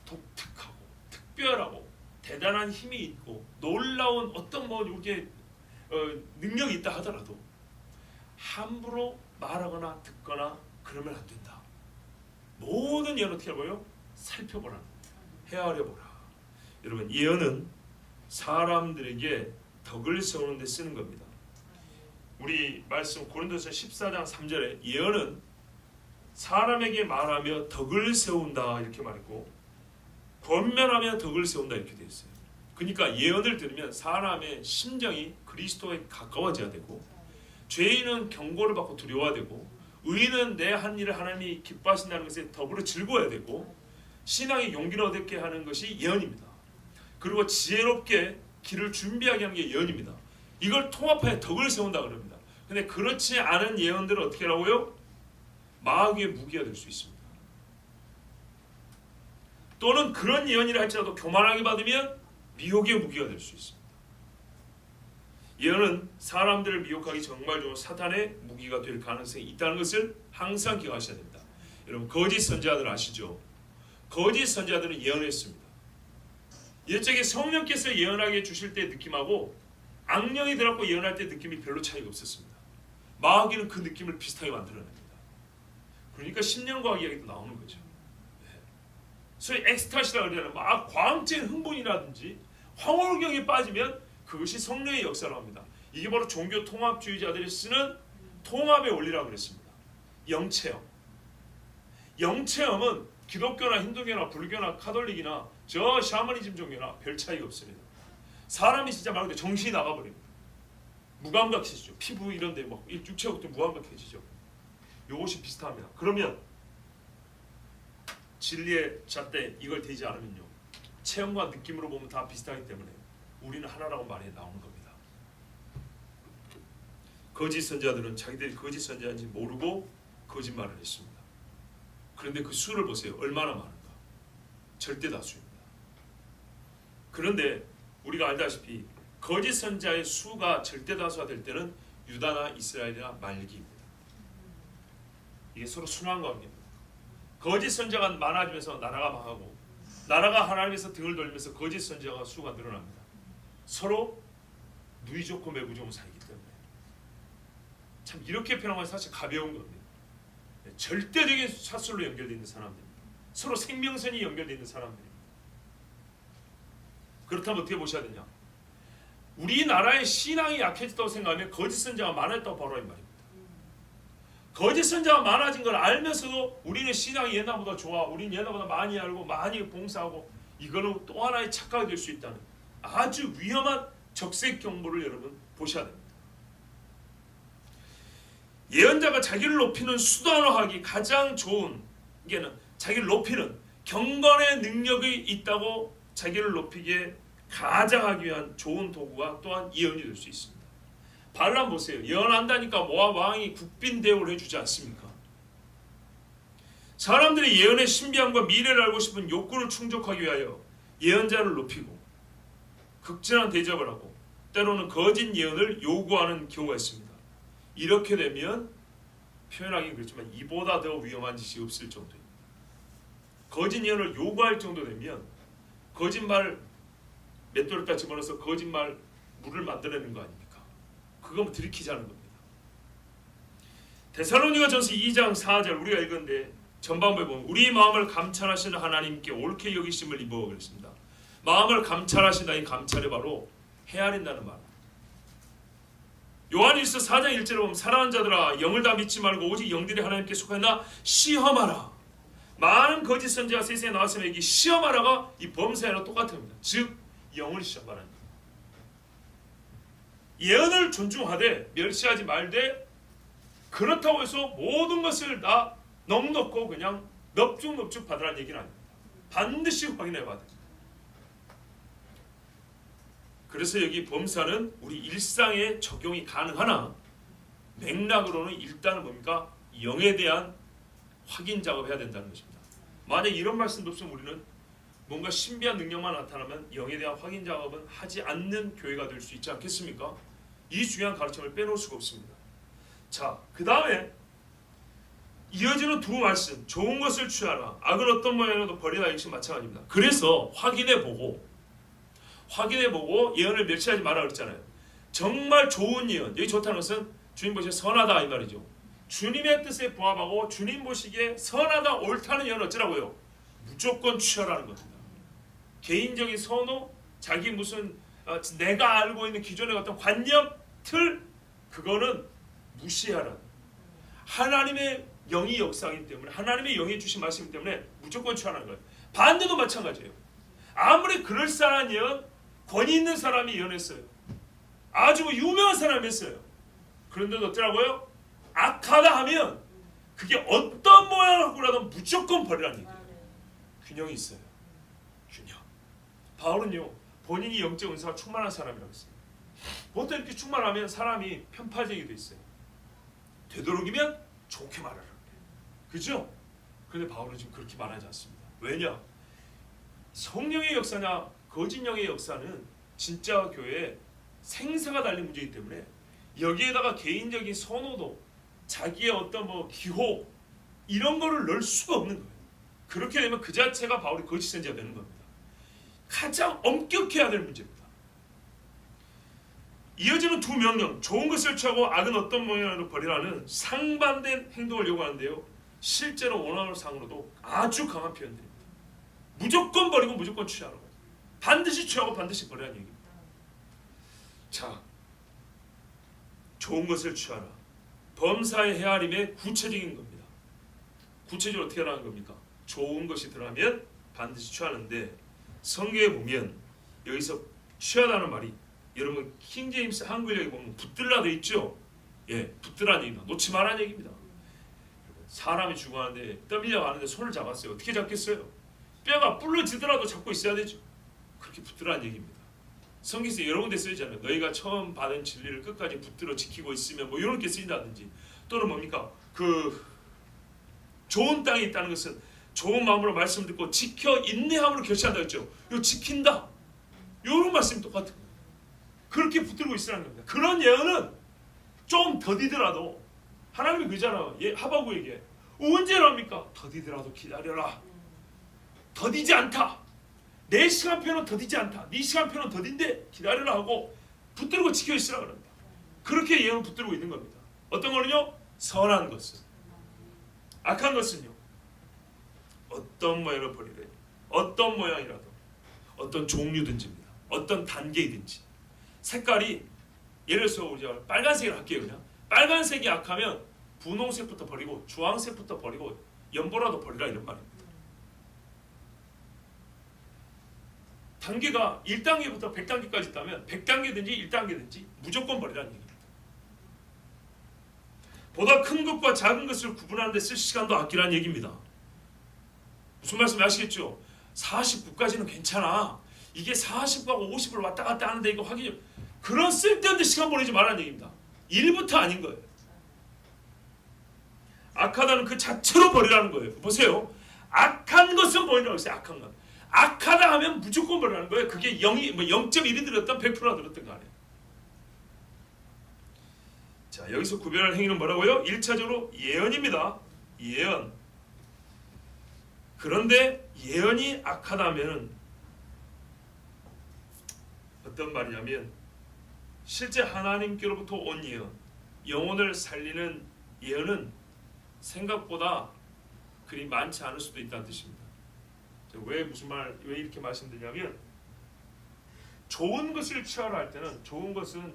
독특하고 특별하고 대단한 힘이 있고 놀라운 어떤 이렇게 능력이 있다 하더라도 함부로 말하거나 듣거나 그러면 안 된다. 모든 예언 어떻게 하고요? 살펴보라. 헤아려 보라. 여러분, 예언은 사람들에게 덕을 세우는 데 쓰는 겁니다. 우리 말씀 고린도서 14장 3절에 예언은 사람에게 말하며 덕을 세운다 이렇게 말했고, 권면하며 덕을 세운다 이렇게 되어 있어요. 그러니까 예언을 들으면 사람의 심정이 그리스도에 가까워져야 되고, 죄인은 경고를 받고 두려워야 되고, 의인은 내 한 일을 하나님이 기뻐하신다는 것에 더불어 즐거워야 되고, 신앙의 용기를 얻게 하는 것이 예언입니다. 그리고 지혜롭게 길을 준비하게 하는 게 예언입니다. 이걸 통합하여 덕을 세운다 그럽니다. 근데 그렇지 않은 예언들은 어떻게 하라고요? 마귀의 무기가 될 수 있습니다. 또는 그런 예언이라 할지라도 교만하게 받으면 미혹의 무기가 될 수 있습니다. 예언은 사람들을 미혹하기 정말 좋은 사탄의 무기가 될 가능성이 있다는 것을 항상 기억하셔야 됩니다. 여러분, 거짓 선지자들 아시죠? 거짓 선지자들은 예언했습니다. 옛적에 성령께서 예언하게 주실 때 느낌하고 악령이 들어갖고 예언할 때 느낌이 별로 차이가 없었습니다. 마귀는 그 느낌을 비슷하게 만들어냅니다. 그러니까 심령과학 이야기도 나오는 거죠. 소위 엑스타시라고 그러잖아요. 막 광적인 흥분이라든지 황홀경에 빠지면 그것이 성령의 역사라고 합니다. 이게 바로 종교 통합주의자들이 쓰는 통합의 원리라고 그랬습니다. 영체험. 영체험은 기독교나 힌두교나 불교나 카톨릭이나 저 샤머니즘 종교나 별 차이가 없습니다. 사람이 진짜 말 그대로 정신이 나가버립니다. 무감각해지죠. 피부 이런데 막 육체적으로 무감각해지죠. 이것이 비슷합니다. 그러면 진리의 잣대 이걸 대지 않으면요, 체험과 느낌으로 보면 다 비슷하기 때문에 우리는 하나라고 말해 나오는 겁니다. 거짓 선지자들은 자기들이 거짓 선지자인지 모르고 거짓말을 했습니다. 그런데 그 수를 보세요. 얼마나 많은가. 절대 다수입니다. 그런데 우리가 알다시피 거짓 선지자의 수가 절대 다수가 될 때는 유다나 이스라엘이나 말기입니다. 이게 서로 순환 관계입니다. 거짓 선지자가 많아지면서 나라가 망하고, 나라가 하나님에서 등을 돌리면서 거짓 선지자가 수가 늘어납니다. 서로 누이 좋고 매부 좋은 사이기 때문에 참 이렇게 표현하면 사실 가벼운 겁니다. 절대적인 사슬로 연결되어 있는 사람들입니다. 서로 생명선이 연결되어 있는 사람들입니다. 그렇다면 어떻게 보셔야 되냐? 우리나라의 신앙이 약해졌다고 생각하면 거짓 선지자가 많았다고 바로 이 말입니다. 거짓 선지자가 많아진 걸 알면서도 우리는 신앙이 옛날보다 좋아, 우리는 옛날보다 많이 알고 많이 봉사하고, 이거는 또 하나의 착각이 될 수 있다는 아주 위험한 적색 경보를 여러분 보셔야 됩니다. 예언자가 자기를 높이는 수단화하기 가장 좋은 게는 자기를 높이는 경건의 능력이 있다고 자기를 높이기에 가장하기 위한 좋은 도구가 또한 예언이 될 수 있습니다. 발람 보세요. 예언한다니까 모압 왕이 국빈 대우를 해주지 않습니까? 사람들이 예언의 신비함과 미래를 알고 싶은 욕구를 충족하기 위하여 예언자를 높이고 극진한 대접을 하고 때로는 거짓 예언을 요구하는 경우가 있습니다. 이렇게 되면 표현하기는 그렇지만 이보다 더 위험한 짓이 없을 정도입니다. 거짓 예언을 요구할 정도 되면 거짓말 맷돌에다 집어넣어서 거짓말 물을 만들어내는 거 아닙니까? 그거 들이키자는 겁니다. 데살로니가전서 2장 4절 우리가 읽었는데 전반부에 보면 우리 마음을 감찰하시는 하나님께 옳게 여기심을 입어 그랬습니다. 마음을 감찰하신다. 이 감찰이 바로 헤아린다는 말. 요한일서 4장 1절에 보면 사랑하는 자들아 영을 다 믿지 말고 오직 영들이 하나님께 속하였나 시험하라. 많은 거짓 선지자가 세상에 나왔으면 이 시험하라가 이 범사에랑 똑같습니다. 즉 영을 시험하라는 거예요. 예언을 존중하되 멸시하지 말되 그렇다고 해서 모든 것을 다 넉넉고 그냥 넙죽넙죽 받으라는 얘기는 아닙니다. 반드시 확인해 봐야 됩니다. 그래서 여기 범사는 우리 일상에 적용이 가능하나 맥락으로는 일단은 뭡니까? 영에 대한 확인 작업을 해야 된다는 것입니다. 만약 이런 말씀도 없으면 우리는 뭔가 신비한 능력만 나타나면 영에 대한 확인 작업은 하지 않는 교회가 될 수 있지 않겠습니까? 이 중요한 가르침을 빼놓을 수가 없습니다. 자, 그 다음에 이어지는 두 말씀, 좋은 것을 취하라, 악은 어떤 모양이라도 버리라, 역시 마찬가지입니다. 그래서 확인해보고 예언을 멸시하지 마라 그랬잖아요. 정말 좋은 예언, 여기 좋다는 것은 주님 보시기에 선하다 이 말이죠. 주님의 뜻에 부합하고 주님 보시기에 선하다 옳다는 예언 어쩌라고요? 무조건 취하라는 겁니다. 개인적인 선호, 자기 무슨 내가 알고 있는 기존의 어떤 관념, 틀, 그거는 무시하라. 하나님의 영이 역사하기 때문에, 하나님의 영이 주신 말씀이기 때문에 무조건 취하라는 거예요. 반대도 마찬가지예요. 아무리 그럴싸한 예언, 권위 있는 사람이 예언했어요. 아주 유명한 사람이 했어요. 그런데도 어쩌라고요? 악하다 하면 그게 어떤 모양을 하고라도 무조건 버리라는 얘기예요. 균형이 있어요. 균형. 바울은요, 본인이 영적 은사가 충만한 사람이라고 했어요. 보통 이렇게 충만하면 사람이 편파적이 돼 있어요. 되도록이면 좋게 말하라. 그죠? 그런데 바울은 지금 그렇게 말하지 않습니다. 왜냐? 성령의 역사냐 거짓 영의 역사는 진짜 교회에 생사가 달린 문제이기 때문에 여기에다가 개인적인 선호도, 자기의 어떤 기호 이런 거를 넣을 수가 없는 거예요. 그렇게 되면 그 자체가 바울이 거짓 선지자가 되는 겁니다. 가장 엄격해야 될 문제입니다. 이어지는 두 명령, 좋은 것을 취하고 악은 어떤 모양으로 버리라는 상반된 행동을 요구하는데요. 실제로 원어상으로도 아주 강한 표현들입니다. 무조건 버리고 무조건 취하라고. 반드시 취하고 반드시 버리라는 얘기입니다. 자, 좋은 것을 취하라. 범사의 헤아림의 구체적인 겁니다. 구체적으로 어떻게 하라는 겁니까? 좋은 것이 들어가면 반드시 취하는데 성경에 보면 여기서 취하다는 말이 여러분 킹제임스 한글역에 보면 붙들라 돼 있죠. 예, 붙들라는 얘기입니다. 놓지 말라는 얘기입니다. 사람이 죽어가는데 떠밀려 가는데 손을 잡았어요. 어떻게 잡겠어요? 뼈가 부러지더라도 잡고 있어야 되죠. 그렇게 붙들라는 얘기입니다. 성경에서 여러 군데 쓰이잖아요. 너희가 처음 받은 진리를 끝까지 붙들어 지키고 있으면 이런 게 쓰인다든지, 또는 뭡니까? 좋은 땅에 있다는 것은 좋은 마음으로 말씀을 듣고 지켜 인내함으로 결시한다 했죠. 이거 지킨다. 이런 말씀이 똑같은 거예요. 그렇게 붙들고 있으라는 겁니다. 그런 예언은 좀 더디더라도 하나님이 그러잖아요. 하박국에게 언제랍니까? 더디더라도 기다려라. 더디지 않다. 내 시간표는 더디지 않다. 네 시간표는 더딘데 기다려라 하고 붙들고 지켜 있으라 그럽니다. 그렇게 예언을 붙들고 있는 겁니다. 어떤 거는요? 선한 것은. 악한 것은요? 어떤 모양을 버리래. 어떤 모양이라도, 어떤 종류든지입니다. 어떤 단계이든지. 색깔이 예를 들어서 우리가 빨간색을 할게요. 그냥 빨간색이 악하면 분홍색부터 버리고 주황색부터 버리고 연보라도 버리라 이런 말입니다. 단계가 1단계부터 100단계까지 있다면 100단계든지 1단계든지 무조건 버리라는 얘기입니다. 보다 큰 것과 작은 것을 구분하는 데 쓸 시간도 아끼라는 얘기입니다. 무슨 말씀인지 아시겠죠? 49까지는 괜찮아. 이게 40하고 50을 왔다 갔다 하는데 이거 확인, 그런 쓸데없는 시간 보내지 말라는 얘기입니다. 1부터 아닌 거예요. 악하다는 그 자체로 버리라는 거예요. 보세요. 악한 것은 버리라고 했어요. 악한 것. 악하다 하면 무조건 버리라는 거예요. 그게 0.1이 들었던 100%가 들었던 거 아니에요. 자, 여기서 구별할 행위는 뭐라고요? 1차적으로 예언입니다. 예언. 그런데 예언이 악하다면 어떤 말이냐면 실제 하나님께로부터 온 예언, 영혼을 살리는 예언은 생각보다 그리 많지 않을 수도 있다는 뜻입니다. 왜 이렇게 말씀드리냐면 좋은 것을 취하라 할 때는 좋은 것은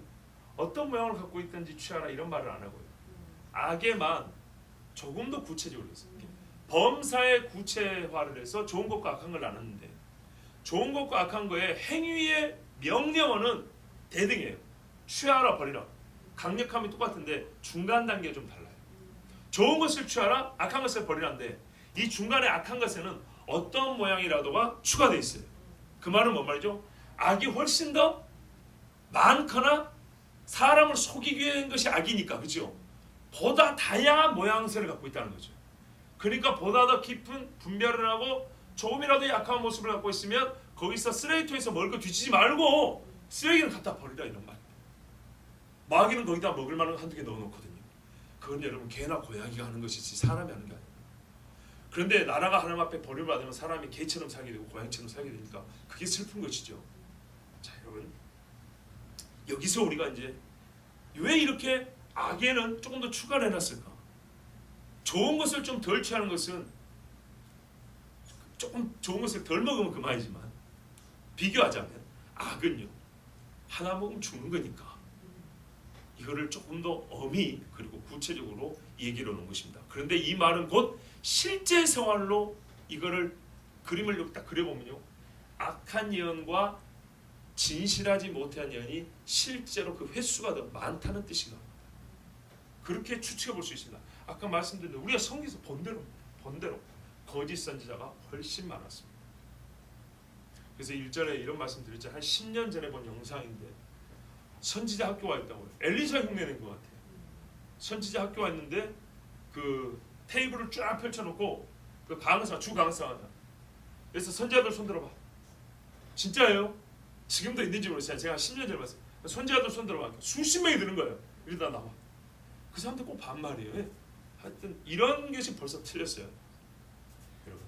어떤 모양을 갖고 있든지 취하라 이런 말을 안 하고요. 악에만 조금 더 구체적으로 했어요. 범사에 구체화를 해서 좋은 것과 악한 걸 나눴는데 좋은 것과 악한 거의 행위의 명령어는 대등해요. 취하라 버리라. 강력함이 똑같은데 중간 단계가 좀 달라요. 좋은 것을 취하라, 악한 것을 버리라인데 이 중간에 악한 것에는 어떤 모양이라도가 추가되어 있어요. 그 말은 뭔 말이죠? 악이 훨씬 더 많거나 사람을 속이기 위한 것이 악이니까, 그렇죠? 보다 다양한 모양새를 갖고 있다는 거죠. 그러니까 보다 더 깊은 분별을 하고 조금이라도 약한 모습을 갖고 있으면 거기서 쓰레기통에서 먹을 거 뒤지지 말고 쓰레기는 갖다 버리라 이런 말입니다. 마귀는 거기다 먹을 만한 한두 개 넣어놓거든요. 그건 여러분 개나 고양이가 하는 것이지 사람이 하는 게 아니에요. 그런데 나라가 하나님 앞에 버림을 받으면 사람이 개처럼 살게 되고 고양이처럼 살게 되니까 그게 슬픈 것이죠. 자, 여러분 여기서 우리가 이제 왜 이렇게 악에는 조금 더 추가를 해놨을까? 좋은 것을 좀 덜 취하는 것은 조금 좋은 것을 덜 먹으면 그만이지만 비교하자면 악은요 하나 먹으면 죽는 거니까 이거를 조금 더 엄히 그리고 구체적으로 얘기를 하는 것입니다. 그런데 이 말은 곧 실제 생활로 이거를 그림을 여기 딱 그려보면요 악한 예언과 진실하지 못한 예언이 실제로 그 횟수가 더 많다는 뜻이가 그렇게 추측해 볼 수 있습니다. 아까 말씀드린 우리가 성경에서 본대로 거짓 선지자가 훨씬 많았습니다. 그래서 1절에 이런 말씀 드렸죠. 한 10년 전에 본 영상인데 선지자 학교가 있다고요. 엘리사 흉내낸 것 같아요. 선지자 학교가 있는데 그 테이블을 쫙 펼쳐놓고 그 강사 주 강사가 그래서 선지자들 손 들어봐. 진짜예요? 지금도 있는지 모르겠어요. 제가 10년 전에 봤어요. 선지자들 손 들어봐. 수십 명이 드는 거예요. 이러다 나와. 그 사람들 꼭 반말이에요. 하여튼 이런 것이 벌써 틀렸어요. 여러분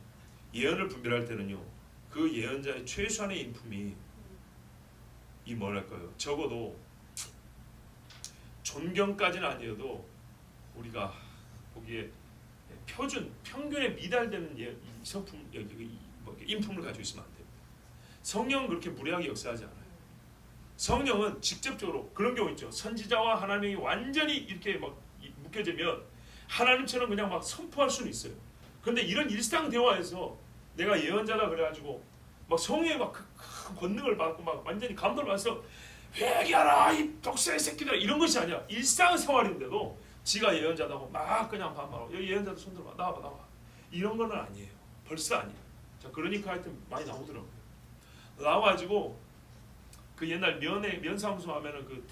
예언을 분별할 때는요 그 예언자의 최소한의 인품이 이 뭐랄까요 적어도 존경까지는 아니어도 우리가 보기에 평균에 미달되는 성품 인품을 가지고 있으면 안 돼요. 성령은 그렇게 무례하게 역사하지 않아요. 성령은 직접적으로 그런 경우 있죠. 선지자와 하나님이 완전히 이렇게 막 묶여지면 하나님처럼 그냥 막 선포할 수는 있어요. 그런데 이런 일상 대화에서 내가 예언자다 그래가지고 막 성령의 막 큰 권능을 받고 막 완전히 감동을 받아서 회개하라 이 독사의 새끼들 이런 것이 아니야. 일상생활인데도 지가 예언자다고 막 그냥 반말하고 여기 예언자도 손 들어봐 나와 이런 거는 아니에요. 벌써 아니에요. 자 그러니까 하여튼 많이 나오더라고요. 나와가지고 그 옛날 면사무소 하면은 그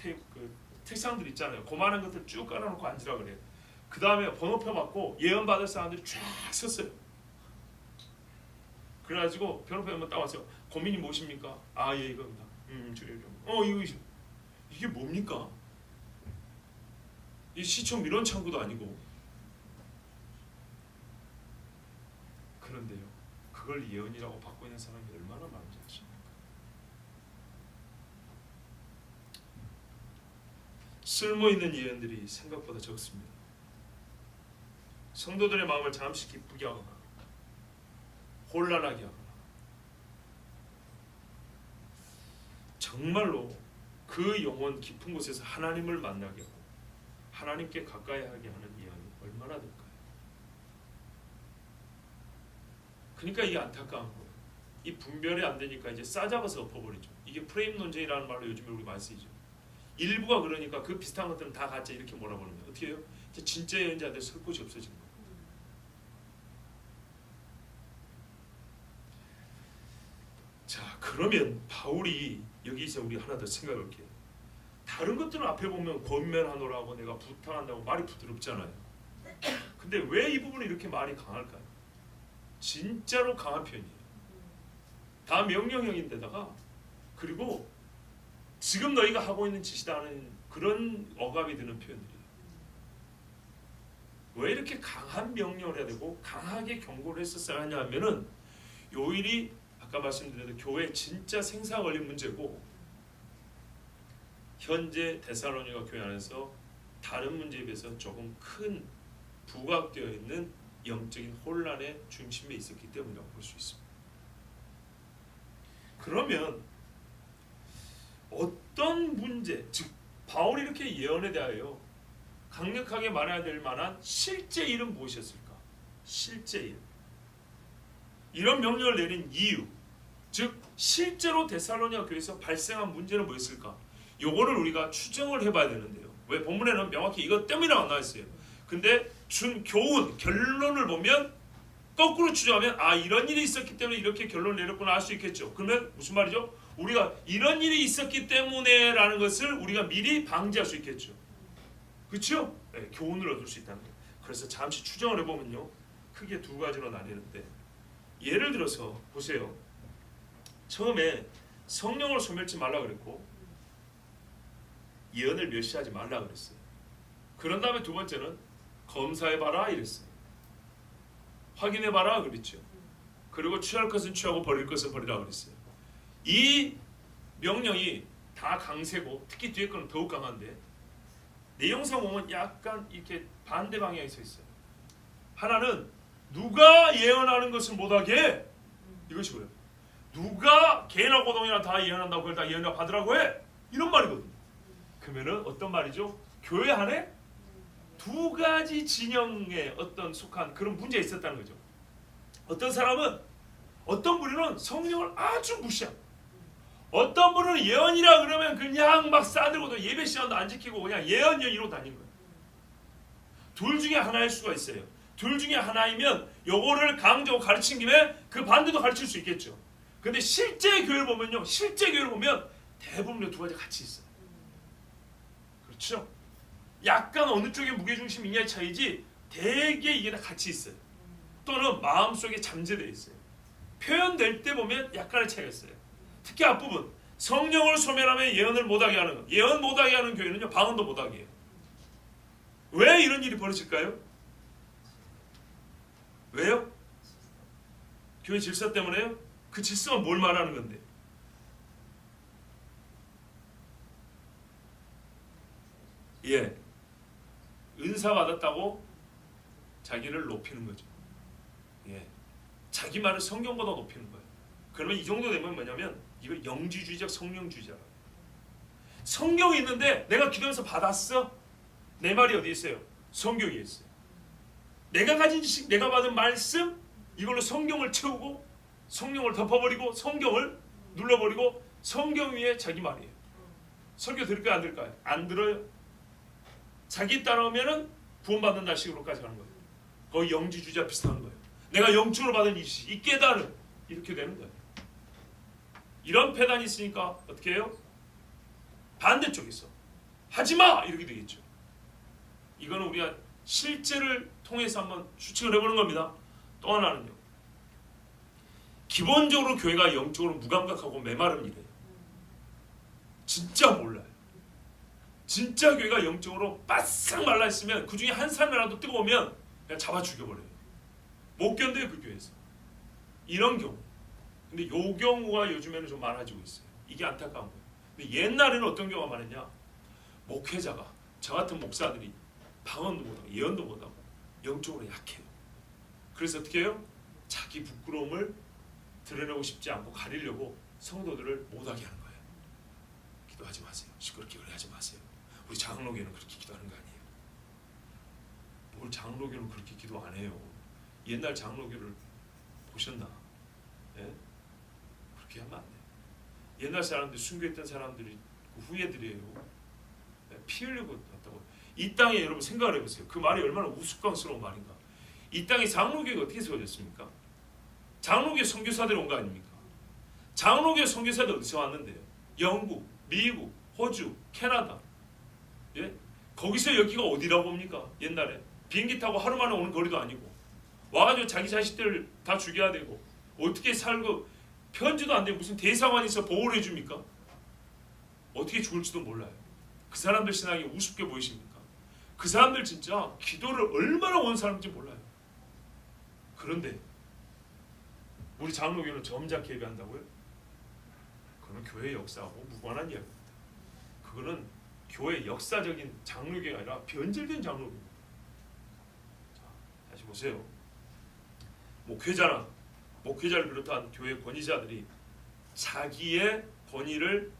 책상들 있잖아요. 그만한 것들 쭉 깔아놓고 앉으라 그래요. 그 다음에 번호표 받고 예언 받을 사람들이 쫙 섰어요. 그래가지고 번호표 한번 따왔어요. 고민이 무엇입니까? 아 예 이겁니다. 이게 뭡니까? 이 시청 민원 창구도 아니고. 그런데요 그걸 예언이라고 받고 있는 사람이 얼마나 많은지 아십니까? 쓸모있는 예언들이 생각보다 적습니다. 성도들의 마음을 잠시 기쁘게 하거나 혼란하게 하거나 정말로 그 영혼 깊은 곳에서 하나님을 만나게 하고 하나님께 가까이 하게 하는 예언이 얼마나 될까요? 그러니까 이게 안타까운 거예요. 이 분별이 안 되니까 이제 싸잡아서 엎어버리죠. 이게 프레임 논쟁이라는 말로 요즘에 우리 많이 쓰이죠. 일부가 그러니까 그 비슷한 것들은 다 가짜 이렇게 몰아버리면 어떻게 해요? 이제 진짜 예언자들 설 곳이 없어지는 거예요. 자 그러면 바울이 여기서 우리 하나 더 생각할게요. 다른 것들은 앞에 보면 권면하노라고 내가 부탁한다고 말이 부드럽잖아요. 근데 왜 이 부분이 이렇게 말이 강할까요? 진짜로 강한 편이에요. 다 명령형인데다가 그리고 지금 너희가 하고 있는 짓이다 하는 그런 어감이 드는 표현들이에요. 왜 이렇게 강한 명령을 해야 되고 강하게 경고를 했었어야 하냐 하면은 요 일이 아까 말씀드린 교회 진짜 생사 권리 문제고 현재 데살로니가 교회 안에서 다른 문제에 비해서 조금 큰 부각되어 있는 영적인 혼란의 중심에 있었기 때문이라고 볼 수 있습니다. 그러면 어떤 문제, 즉 바울이 이렇게 예언에 대하여 강력하게 말해야 될 만한 실제 일은 무엇이었을까? 실제 일. 이런 명령을 내린 이유, 즉 실제로 데살로니가 교회에서 발생한 문제는 뭐였을까? 요거를 우리가 추정을 해봐야 되는데요. 왜 본문에는 명확히 이것 때문이라고 안 나와 있어요. 근데 준 교훈, 결론을 보면 거꾸로 추정하면 아 이런 일이 있었기 때문에 이렇게 결론을 내렸구나 알 수 있겠죠. 그러면 무슨 말이죠? 우리가 이런 일이 있었기 때문에 라는 것을 우리가 미리 방지할 수 있겠죠. 그렇죠? 네, 교훈을 얻을 수 있다는 거예요. 그래서 잠시 추정을 해보면요. 크게 두 가지로 나뉘는데 예를 들어서 보세요. 처음에 성령을 소멸치 말라 그랬고 예언을 멸시하지 말라 그랬어요. 그런 다음에 두 번째는 검사해봐라 이랬어요. 확인해봐라 그랬죠. 그리고 취할 것은 취하고 버릴 것은 버리라 그랬어요. 이 명령이 다 강세고 특히 뒤에 거는 더욱 강한데 내용상 보면 약간 이렇게 반대 방향에 서 있어요. 하나는 누가 예언하는 것을 못하게 이것이고요. 누가 개나 고동이나 다 예언한다고 그걸 다 예언을 받으라고 해 이런 말이거든요. 그러면은 어떤 말이죠? 교회 안에 두 가지 진영에 어떤 속한 그런 문제가 있었다는 거죠. 어떤 사람은 어떤 분은 성령을 아주 무시하고 어떤 분은 예언이라 그러면 그냥 막 싸들고 예배 시간도 안 지키고 그냥 예언 이러고 다니는 거예요. 둘 중에 하나일 수가 있어요. 둘 중에 하나이면 요거를 강조하고 가르친 김에 그 반대도 가르칠 수 있겠죠. 근데 실제 교회를 보면요. 실제 교회를 보면 대부분 두 가지 같이 있어요. 그렇죠? 약간 어느 쪽에 무게중심이 있냐의 차이지 대개 이게 다 같이 있어요. 또는 마음속에 잠재되어 있어요. 표현될 때 보면 약간의 차이가 있어요. 특히 앞부분 성령을 소멸하면 예언을 못하게 하는 것. 예언 못하게 하는 교회는요. 방언도 못하게 해요. 왜 이런 일이 벌어질까요? 왜요? 교회 질서 때문에요? 그 질서가 뭘 말하는 건데? 예, 은사 받았다고 자기를 높이는 거죠. 예, 자기 말을 성경보다 높이는 거예요. 그러면 이 정도 되면 뭐냐면 이거 영지주의적 성령주의자. 성경이 있는데 내가 기도해서 받았어. 내 말이 어디 있어요? 성경에 있어요. 내가 가진 지식, 내가 받은 말씀 이걸로 성경을 채우고 성령을 덮어버리고 성경을 눌러버리고 성경 위에 자기 말이에요. 설교 들을까요? 안 들을까요? 안 들어요. 자기 따라오면은 구원받는다 식으로까지 가는 거예요. 거의 영지주의자 비슷한 거예요. 내가 영적으로 받은 이 깨달음 이렇게 되는 거예요. 이런 패단이 있으니까 어떻게 해요? 반대쪽에서 하지마 이렇게 되겠죠. 이거는 우리가 실제를 통해서 한번 추측을 해보는 겁니다. 또 하나는요. 기본적으로 교회가 영적으로 무감각하고 메마른 이래요. 진짜 몰라요. 진짜 교회가 영적으로 바싹 말라있으면 그 중에 한 사람이라도 뜨거우면 그냥 잡아 죽여버려요. 못 견뎌요 그 교회에서. 이런 경우. 근데 요 경우가 요즘에는 좀 많아지고 있어요. 이게 안타까운 거예요. 근데 옛날에는 어떤 경우가 많았냐. 목회자가 저 같은 목사들이 방언도 못하고 예언도 못하고 영적으로 약해요. 그래서 어떻게 해요? 자기 부끄러움을 드러내고 싶지 않고 가리려고 성도들을 못하게 하는 거예요. 기도하지 마세요. 시끄럽게 그래 하지 마세요. 우리 장로교는 그렇게 기도하는 거 아니에요. 뭘 장로교는 그렇게 기도 안 해요. 옛날 장로교를 보셨나? 예? 그렇게 하면 안 돼요. 옛날 사람들 순교했던 사람들이 그 후예들이에요. 피 흘리고 왔다고. 이 땅에 여러분 생각을 해보세요. 그 말이 얼마나 우스꽝스러운 말인가. 이 땅에 장로교가 어떻게 세워졌습니까? 장로교 선교사들이 온 거 아닙니까? 장로교 선교사들 어디서 왔는데요? 영국, 미국, 호주, 캐나다. 예? 거기서 여기가 어디라고 봅니까? 옛날에 비행기 타고 하루 만에 오는 거리도 아니고 와가지고 자기 자식들 다 죽여야 되고 어떻게 살고 편지도 안 되고 무슨 대사관에서 보호를 해줍니까? 어떻게 죽을지도 몰라요. 그 사람들 신앙이 우습게 보이십니까? 그 사람들 진짜 기도를 얼마나 원 사람인지 몰라요. 그런데 우리 장로교는 점잖게 예배한다고요? 그건 교회의 역사하고 무관한 이야기입니다. 그거는 교회 역사적인 장로교가 아니라 변질된 장로교입니다. 자, 다시 보세요. 목회자를 비롯한 교회 권위자들이 자기의 권위를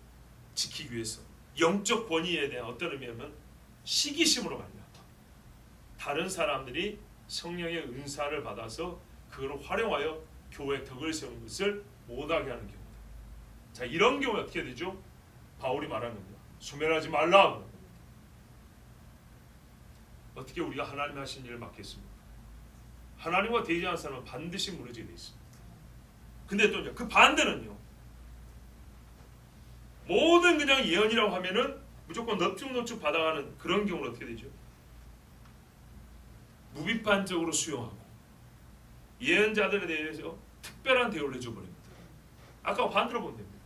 지키기 위해서 영적 권위에 대한 어떤 의미냐면 시기심으로 말미암아 다른 사람들이 성령의 은사를 받아서 그걸 활용하여 교회 덕을 세우는 것을 못하게 하는 경우다. 자, 이런 경우에 어떻게 되죠? 바울이 말하는 겁니다. 소멸하지 말라. 어떻게 우리가 하나님 하신 일을 맡겠습니까? 하나님과 대지하는 사람은 반드시 무너지게 되어 있습니다. 근데 또 그 반대는요. 모든 그냥 예언이라고 하면은 무조건 넙죽넙죽 받아가는 그런 경우는 어떻게 되죠? 무비판적으로 수용하고 예언자들에 대해서 특별한 대우를 해줘버립니다. 아까 반대로 보면 됩니다.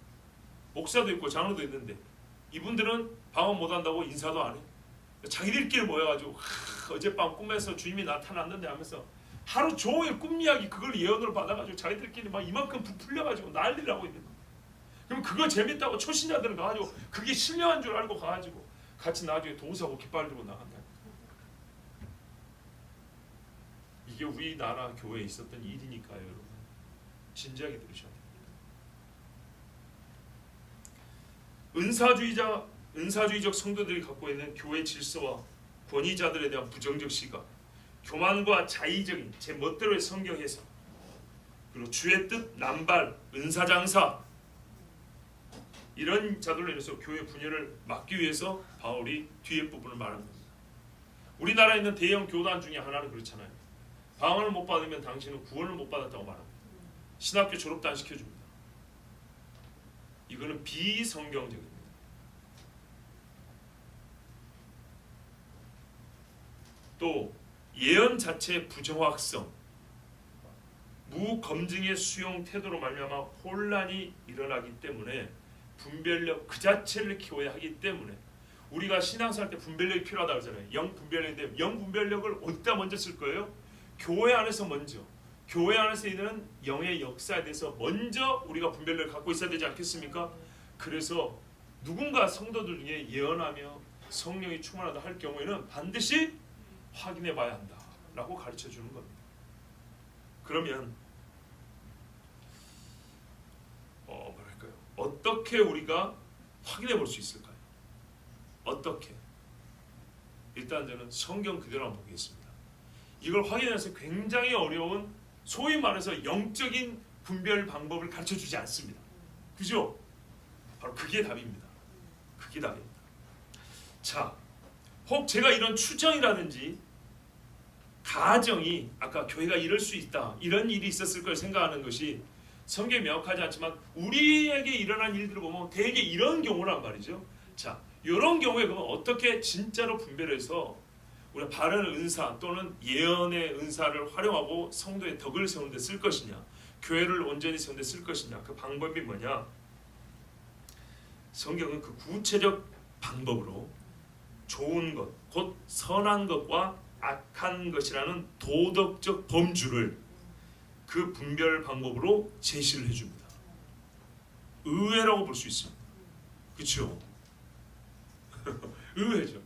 목사도 있고 장로도 있는데 이분들은 방언 못한다고 인사도 안 해. 자기들끼리 모여가지고 어젯밤 꿈에서 주님이 나타났는데 하면서 하루 종일 꿈 이야기 그걸 예언으로 받아가지고 자기들끼리 막 이만큼 부풀려가지고 난리를 하고 있는 거예요. 그럼 그거 재밌다고 초신자들은 가가지고 그게 신령한 줄 알고 가가지고 같이 나중에 동사하고 깃발 들고 나간다. 이게 우리나라 교회에 있었던 일이니까요, 여러분. 진지하게 들으셔야 됩니다. 은사주의적 성도들이 갖고 있는 교회 질서와 권위자들에 대한 부정적 시각, 교만과 자의적인 제 멋대로의 성경 해석, 그리고 주의 뜻 남발, 은사장사 이런 자들로 인해서 교회 분열을 막기 위해서 바울이 뒤에 부분을 말한 겁니다. 우리나라에 있는 대형 교단 중에 하나는 그렇잖아요. 방언을 못 받으면 당신은 구원을 못 받았다고 말합니다. 신학교 졸업도 안 시켜줍니다. 이거는 비성경적입니다. 또 예언 자체의 부정확성, 무검증의 수용 태도로 말미암아 혼란이 일어나기 때문에 분별력 그 자체를 키워야 하기 때문에 우리가 신앙생활 때 분별력이 필요하다고 하잖아요. 영 분별력인데 영 분별력을 어디다 먼저 쓸 거예요? 교회 안에서 먼저. 교회 안에서 있는 영의 역사에 대해서 먼저 우리가 분별력을 갖고 있어야 되지 않겠습니까? 그래서 누군가 성도들 중에 예언하며 성령이 충만하다 할 경우에는 반드시 확인해 봐야 한다라고 가르쳐 주는 겁니다. 그러면 뭐랄까요? 어떻게 우리가 확인해 볼 수 있을까요? 어떻게? 일단 저는 성경 그대로 한번 보겠습니다. 이걸 확인해서 굉장히 어려운 소위 말해서 영적인 분별 방법을 가르쳐 주지 않습니다. 그죠? 바로 그게 답입니다. 그게 답입니다. 자, 혹 제가 이런 추정이라든지 가정이 아까 교회가 이럴 수 있다 이런 일이 있었을 걸 생각하는 것이 성경에 명확하지 않지만 우리에게 일어난 일들을 보면 대개 이런 경우란 말이죠. 자, 이런 경우에 그러면 어떻게 진짜로 분별해서 우리가 바른 은사 또는 예언의 은사를 활용하고 성도의 덕을 세우는 데 쓸 것이냐, 교회를 온전히 세우는 데 쓸 것이냐, 그 방법이 뭐냐? 성경은 그 구체적 방법으로 좋은 것, 곧 선한 것과 악한 것이라는 도덕적 범주를 그 분별 방법으로 제시를 해줍니다. 의외라고 볼 수 있습니다. 그렇죠? 의외죠.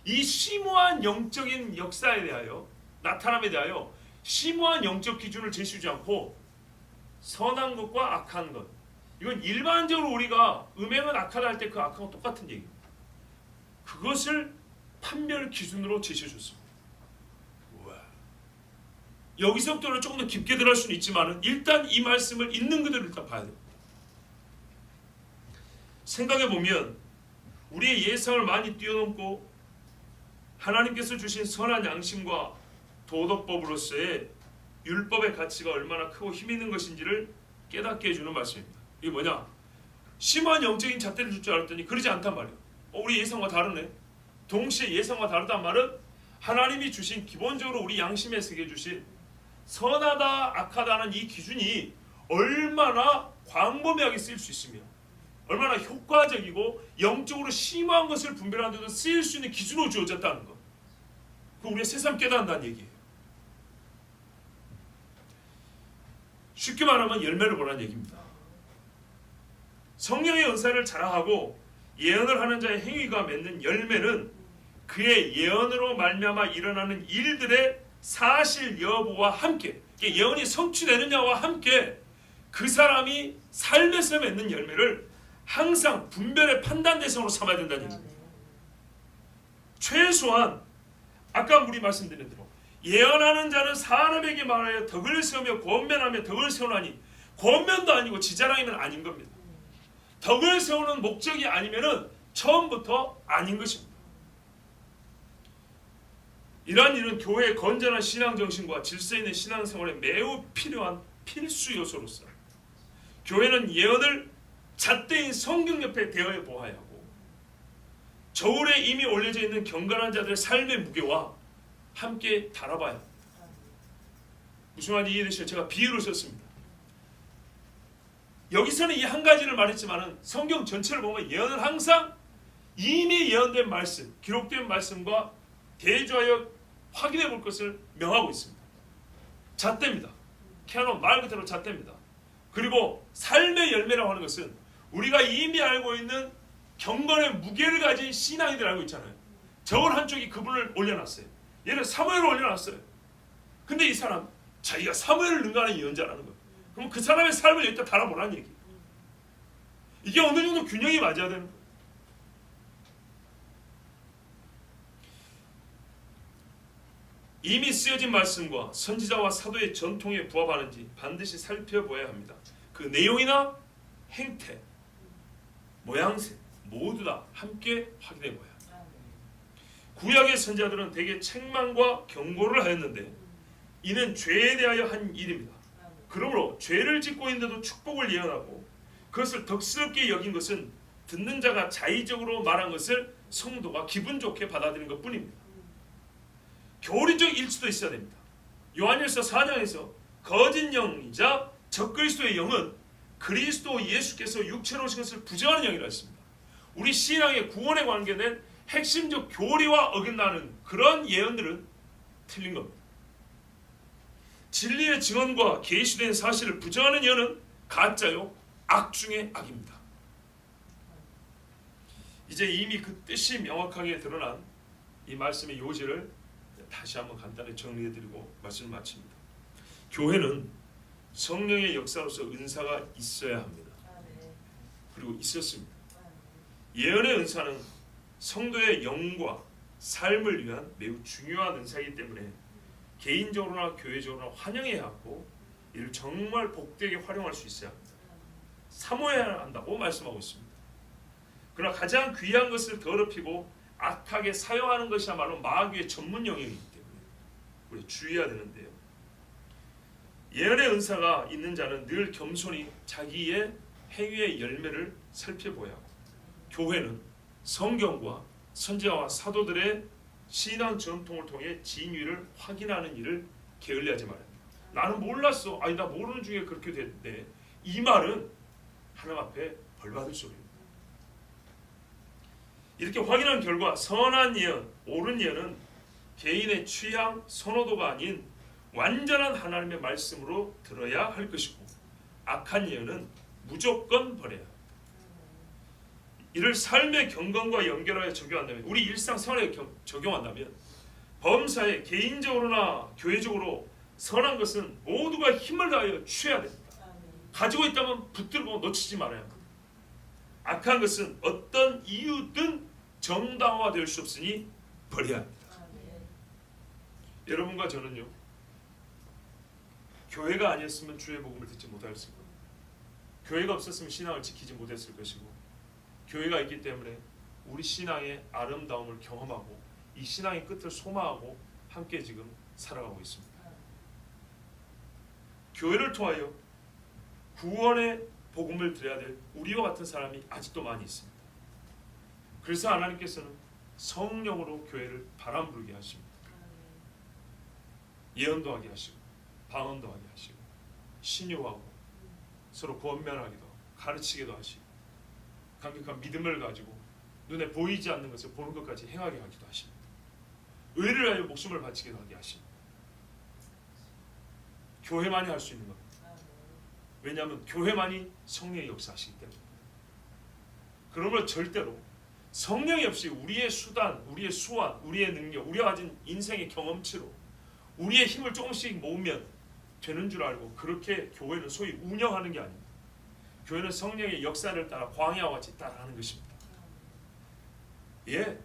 이 심오한 영적인 역사에 대하여 나타남에 대하여 심오한 영적 기준을 제시하지 않고 선한 것과 악한 것, 이건 일반적으로 우리가 음행은 악하다 할 때 그 악하고 똑같은 얘기입니다. 그것을 판별 기준으로 제시해 줬습니다. 여기서부터는 조금 더 깊게 들어갈 수는 있지만 일단 이 말씀을 있는 그대로 일단 봐야 됩니다. 생각해보면 우리의 예상을 많이 뛰어넘고 하나님께서 주신 선한 양심과 도덕법으로서의 율법의 가치가 얼마나 크고 힘 있는 것인지를 깨닫게 해주는 말씀입니다. 이게 뭐냐? 심한 영적인 잣대를 줄 줄 알았더니 그러지 않단 말이에요. 우리 예상과 다르네. 동시에 예상과 다르단 말은 하나님이 주신 기본적으로 우리 양심에 새겨 주신 선하다 악하다는 이 기준이 얼마나 광범위하게 쓰일 수 있으며 얼마나 효과적이고 영적으로 심한 것을 분별하는 데도 쓰일 수 있는 기준으로 주어졌다는 것. 그거 우리가 새삼 깨닫는다는 얘기예요. 쉽게 말하면 열매를 보라는 얘기입니다. 성령의 은사를 자랑하고 예언을 하는 자의 행위가 맺는 열매는 그의 예언으로 말미암아 일어나는 일들의 사실 여부와 함께, 예언이 성취되느냐와 함께 그 사람이 삶에서 맺는 열매를 항상 분별의 판단 대상으로 삼아야 된다는 얘기입니다. 최소한 아까 우리 말씀드린 대로 예언하는 자는 사람에게 말하여 덕을 세우며 권면하며 덕을 세우나니, 권면도 아니고 지자랑이면 아닌 겁니다. 덕을 세우는 목적이 아니면은 처음부터 아닌 것입니다. 이러한 일은 교회의 건전한 신앙 정신과 질서 있는 신앙생활에 매우 필요한 필수 요소로서 교회는 예언을 잣대인 성경 옆에 대어 보아야 하고, 저울에 이미 올려져 있는 경건한 자들의 삶의 무게와 함께 달아봐야 합니다. 무슨 말인지 이해되시죠? 제가 비유를 썼습니다. 여기서는 이 한 가지를 말했지만은 성경 전체를 보면 예언은 항상 이미 예언된 말씀, 기록된 말씀과 대조하여 확인해 볼 것을 명하고 있습니다. 잣대입니다. 캐논 말 그대로 잣대입니다. 그리고 삶의 열매라고 하는 것은 우리가 이미 알고 있는 경건의 무게를 가진 신앙이들 알고 있잖아요. 저울 한쪽이 그분을 올려놨어요. 얘는 사무엘을 올려놨어요. 근데 이 사람 자기가 사무엘을 능가하는 예언자라는 거예요. 그럼 그 사람의 삶을 여기다 달아보라는 얘기. 이게 어느 정도 균형이 맞아야 되는 거예요. 이미 쓰여진 말씀과 선지자와 사도의 전통에 부합하는지 반드시 살펴보아야 합니다. 그 내용이나 행태, 모양새 모두 다 함께 확인해 보아야 합니다. 구약의 선지자들은 대개 책망과 경고를 하였는데 이는 죄에 대하여 한 일입니다. 그러므로 죄를 짓고 있는데도 축복을 예언하고 그것을 덕스럽게 여긴 것은 듣는 자가 자의적으로 말한 것을 성도가 기분 좋게 받아들인 것뿐입니다. 교리적 일치도 있어야 됩니다. 요한일서 4장에서 거짓 영이자 적그리스도의 영은 그리스도 예수께서 육체로 오신 것을 부정하는 영이라 했습니다. 우리 신앙의 구원에 관계된 핵심적 교리와 어긋나는 그런 예언들은 틀린 겁니다. 진리의 증언과 계시된 사실을 부정하는 예언은 가짜요 악 중의 악입니다. 이제 이미 그 뜻이 명확하게 드러난 이 말씀의 요지를 다시 한번 간단히 정리해드리고 말씀을 마칩니다. 교회는 성령의 역사로서 은사가 있어야 합니다. 그리고 있었습니다. 예언의 은사는 성도의 영과 삶을 위한 매우 중요한 은사이기 때문에 개인적으로나 교회적으로나 환영해야 하고 이를 정말 복되게 활용할 수 있어야 합니다. 사모해야 한다고 말씀하고 있습니다. 그러나 가장 귀한 것을 더럽히고 악하게 사용하는 것이야말로 마귀의 전문 영역이기 때문에 우리 주의해야 되는데요. 예언의 은사가 있는 자는 늘 겸손히 자기의 행위의 열매를 살펴보아야 하고, 교회는 성경과 선지자와 사도들의 신앙 전통을 통해 진위를 확인하는 일을 게을리하지 말아야 합니다. 나는 몰랐어. 아니 나 모르는 중에 그렇게 됐는데, 이 말은 하나님 앞에 벌받을 소리입니다. 이렇게 확인한 결과 선한 예언, 옳은 예언은 개인의 취향, 선호도가 아닌 완전한 하나님의 말씀으로 들어야 할 것이고, 악한 예언은 무조건 버려야 합니다. 이를 삶의 경건과 연결하여 적용한다면, 우리 일상생활에 적용한다면 범사에 개인적으로나 교회적으로 선한 것은 모두가 힘을 다하여 취해야 됩니다. 가지고 있다면 붙들고 놓치지 말아야 합니다. 악한 것은 어떤 이유든 정당화될 수 없으니 버려야 합니다. 여러분과 저는요, 교회가 아니었으면 주의 복음을 듣지 못했을 겁니다. 교회가 없었으면 신앙을 지키지 못했을 것이고, 교회가 있기 때문에 우리 신앙의 아름다움을 경험하고 이 신앙의 끝을 소망하고 함께 지금 살아가고 있습니다. 교회를 통하여 구원의 복음을 드려야 될 우리와 같은 사람이 아직도 많이 있습니다. 그래서 하나님께서는 성령으로 교회를 바람 불게 하십니다. 예언도 하게 하시고 방언도 하게 하시고 신유하고 서로 권면하기도 하고 가르치기도 하시고 강력한 믿음을 가지고 눈에 보이지 않는 것을 보는 것까지 행하게 하기도 하십니다. 의를 하여 목숨을 바치기도 하게 하십니다. 교회만이 할 수 있는 겁니다. 왜냐하면 교회만이 성령의 역사하시기 때문에. 그러므로 절대로 성령이 없이 우리의 수단, 우리의 수완, 우리의 능력, 우리가 가진 인생의 경험치로 우리의 힘을 조금씩 모으면 되는 줄 알고 그렇게 교회는 소위 운영하는 게 아닙니다. 교회는 성령의 역사를 따라 광야와 같이 따라가는 것입니다. 예,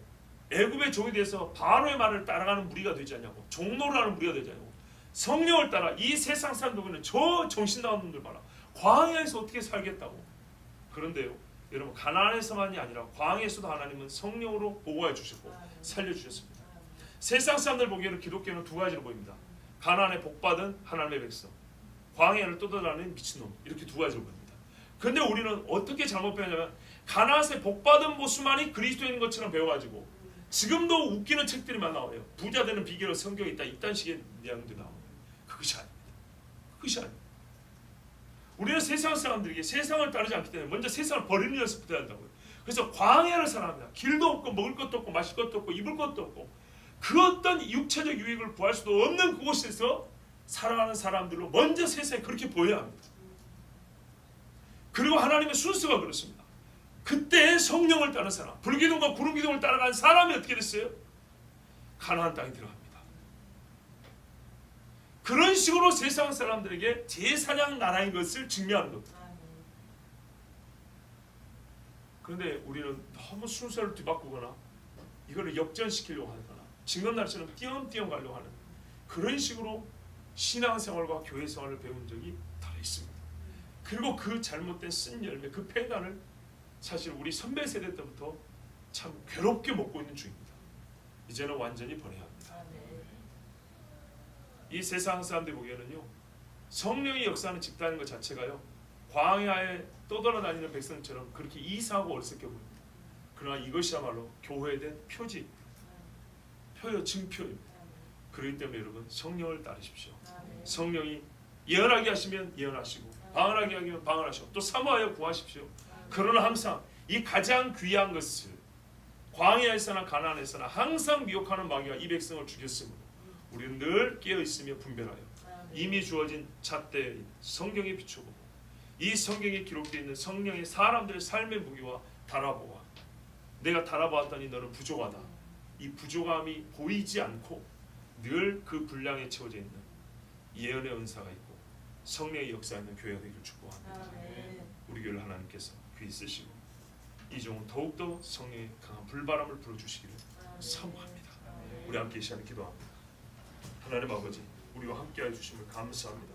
애굽의 종이 돼서 바로의 말을 따라가는 무리가 되지 않냐고, 종로를 하는 무리가 되지 않냐고. 성령을 따라 이 세상 사람들은 저 정신 나간 놈들 봐라. 광야에서 어떻게 살겠다고. 그런데요, 여러분 가나안에서만이 아니라 광야에서도 하나님은 성령으로 보호해 주셨고 살려주셨습니다. 세상 사람들 보기에는 기독교는 두 가지로 보입니다. 가나안에 복받은 하나님의 백성, 광야를 떠돌아다니는 미친놈, 이렇게 두 가지로 보입니다. 그런데 우리는 어떻게 잘못 배우냐면 가나안에 복받은 모습만이 그리스도인 것처럼 배워가지고 지금도 웃기는 책들이 많이 나와요. 부자 되는 비결은 성경에 있다, 이딴 식의 내용들이 나와요. 그것이 아닙니다. 그것이 아닙니다. 우리는 세상 사람들에게 세상을 따르지 않기 때문에 먼저 세상을 버리는 연습부터 해야 한다고요. 그래서 광야를 살아갑니다. 길도 없고 먹을 것도 없고 마실 것도 없고 입을 것도 없고 그 어떤 육체적 유익을 구할 수도 없는 그곳에서 살아가는 사람들로 먼저 세상에 그렇게 보여야 합니다. 그리고 하나님의 순서가 그렇습니다. 그때 성령을 따르는 사람, 불기둥과 구름기둥을 따라가는 사람이 어떻게 됐어요? 가나안 땅에 들어갑니다. 그런 식으로 세상 사람들에게 제사장 나라인 것을 증명하는 겁니다. 그런데 우리는 너무 순서를 뒤바꾸거나 이거를 역전시키려고 하거나 지금 날처럼 띄엄띄엄 가려고 하는 그런 식으로 신앙생활과 교회생활을 배운 적이 달아 있습니다. 그리고 그 잘못된 쓴 열매, 그 폐단을 사실 우리 선배 세대 때부터 참 괴롭게 먹고 있는 중입니다. 이제는 완전히 버려야 합니다. 이 세상 사람들이 보기에는요, 성령이 역사하는 집단인 것 자체가요, 광야에 떠돌아다니는 백성처럼 그렇게 이상하고 어리석게 보입니다. 그러나 이것이야말로 교회에 대한 표지입니다. 증표입니다. 그렇기 때문에 여러분 성령을 따르십시오. 성령이 예언하게 하시면 예언하시고 방언하게 하면 방언하시고 또 사모하여 구하십시오. 그러나 항상 이 가장 귀한 것을 광야에서나 가나안에서나 항상 미혹하는 마귀가 이 백성을 죽였으므로 우리는 늘 깨어있으며 분별하여 이미 주어진 잣대에 성경에 비추고 이 성경에 기록되어 있는 성령의 사람들의 삶의 무기와 달아보아 내가 달아보았더니 너는 부족하다. 이 부족함이 보이지 않고 늘 그 분량에 채워져 있는 예언의 은사가 있고 성령의 역사 있는 교회가 되기를 축복합니다. 우리 교회를 하나님께서 귀히 쓰시고 이 종은 더욱더 성령의 강한 불바람을 불어주시기를 사모합니다. 우리 함께 이 시간에 기도합니다. 하나님 아버지, 우리와 함께해 주심을 감사합니다.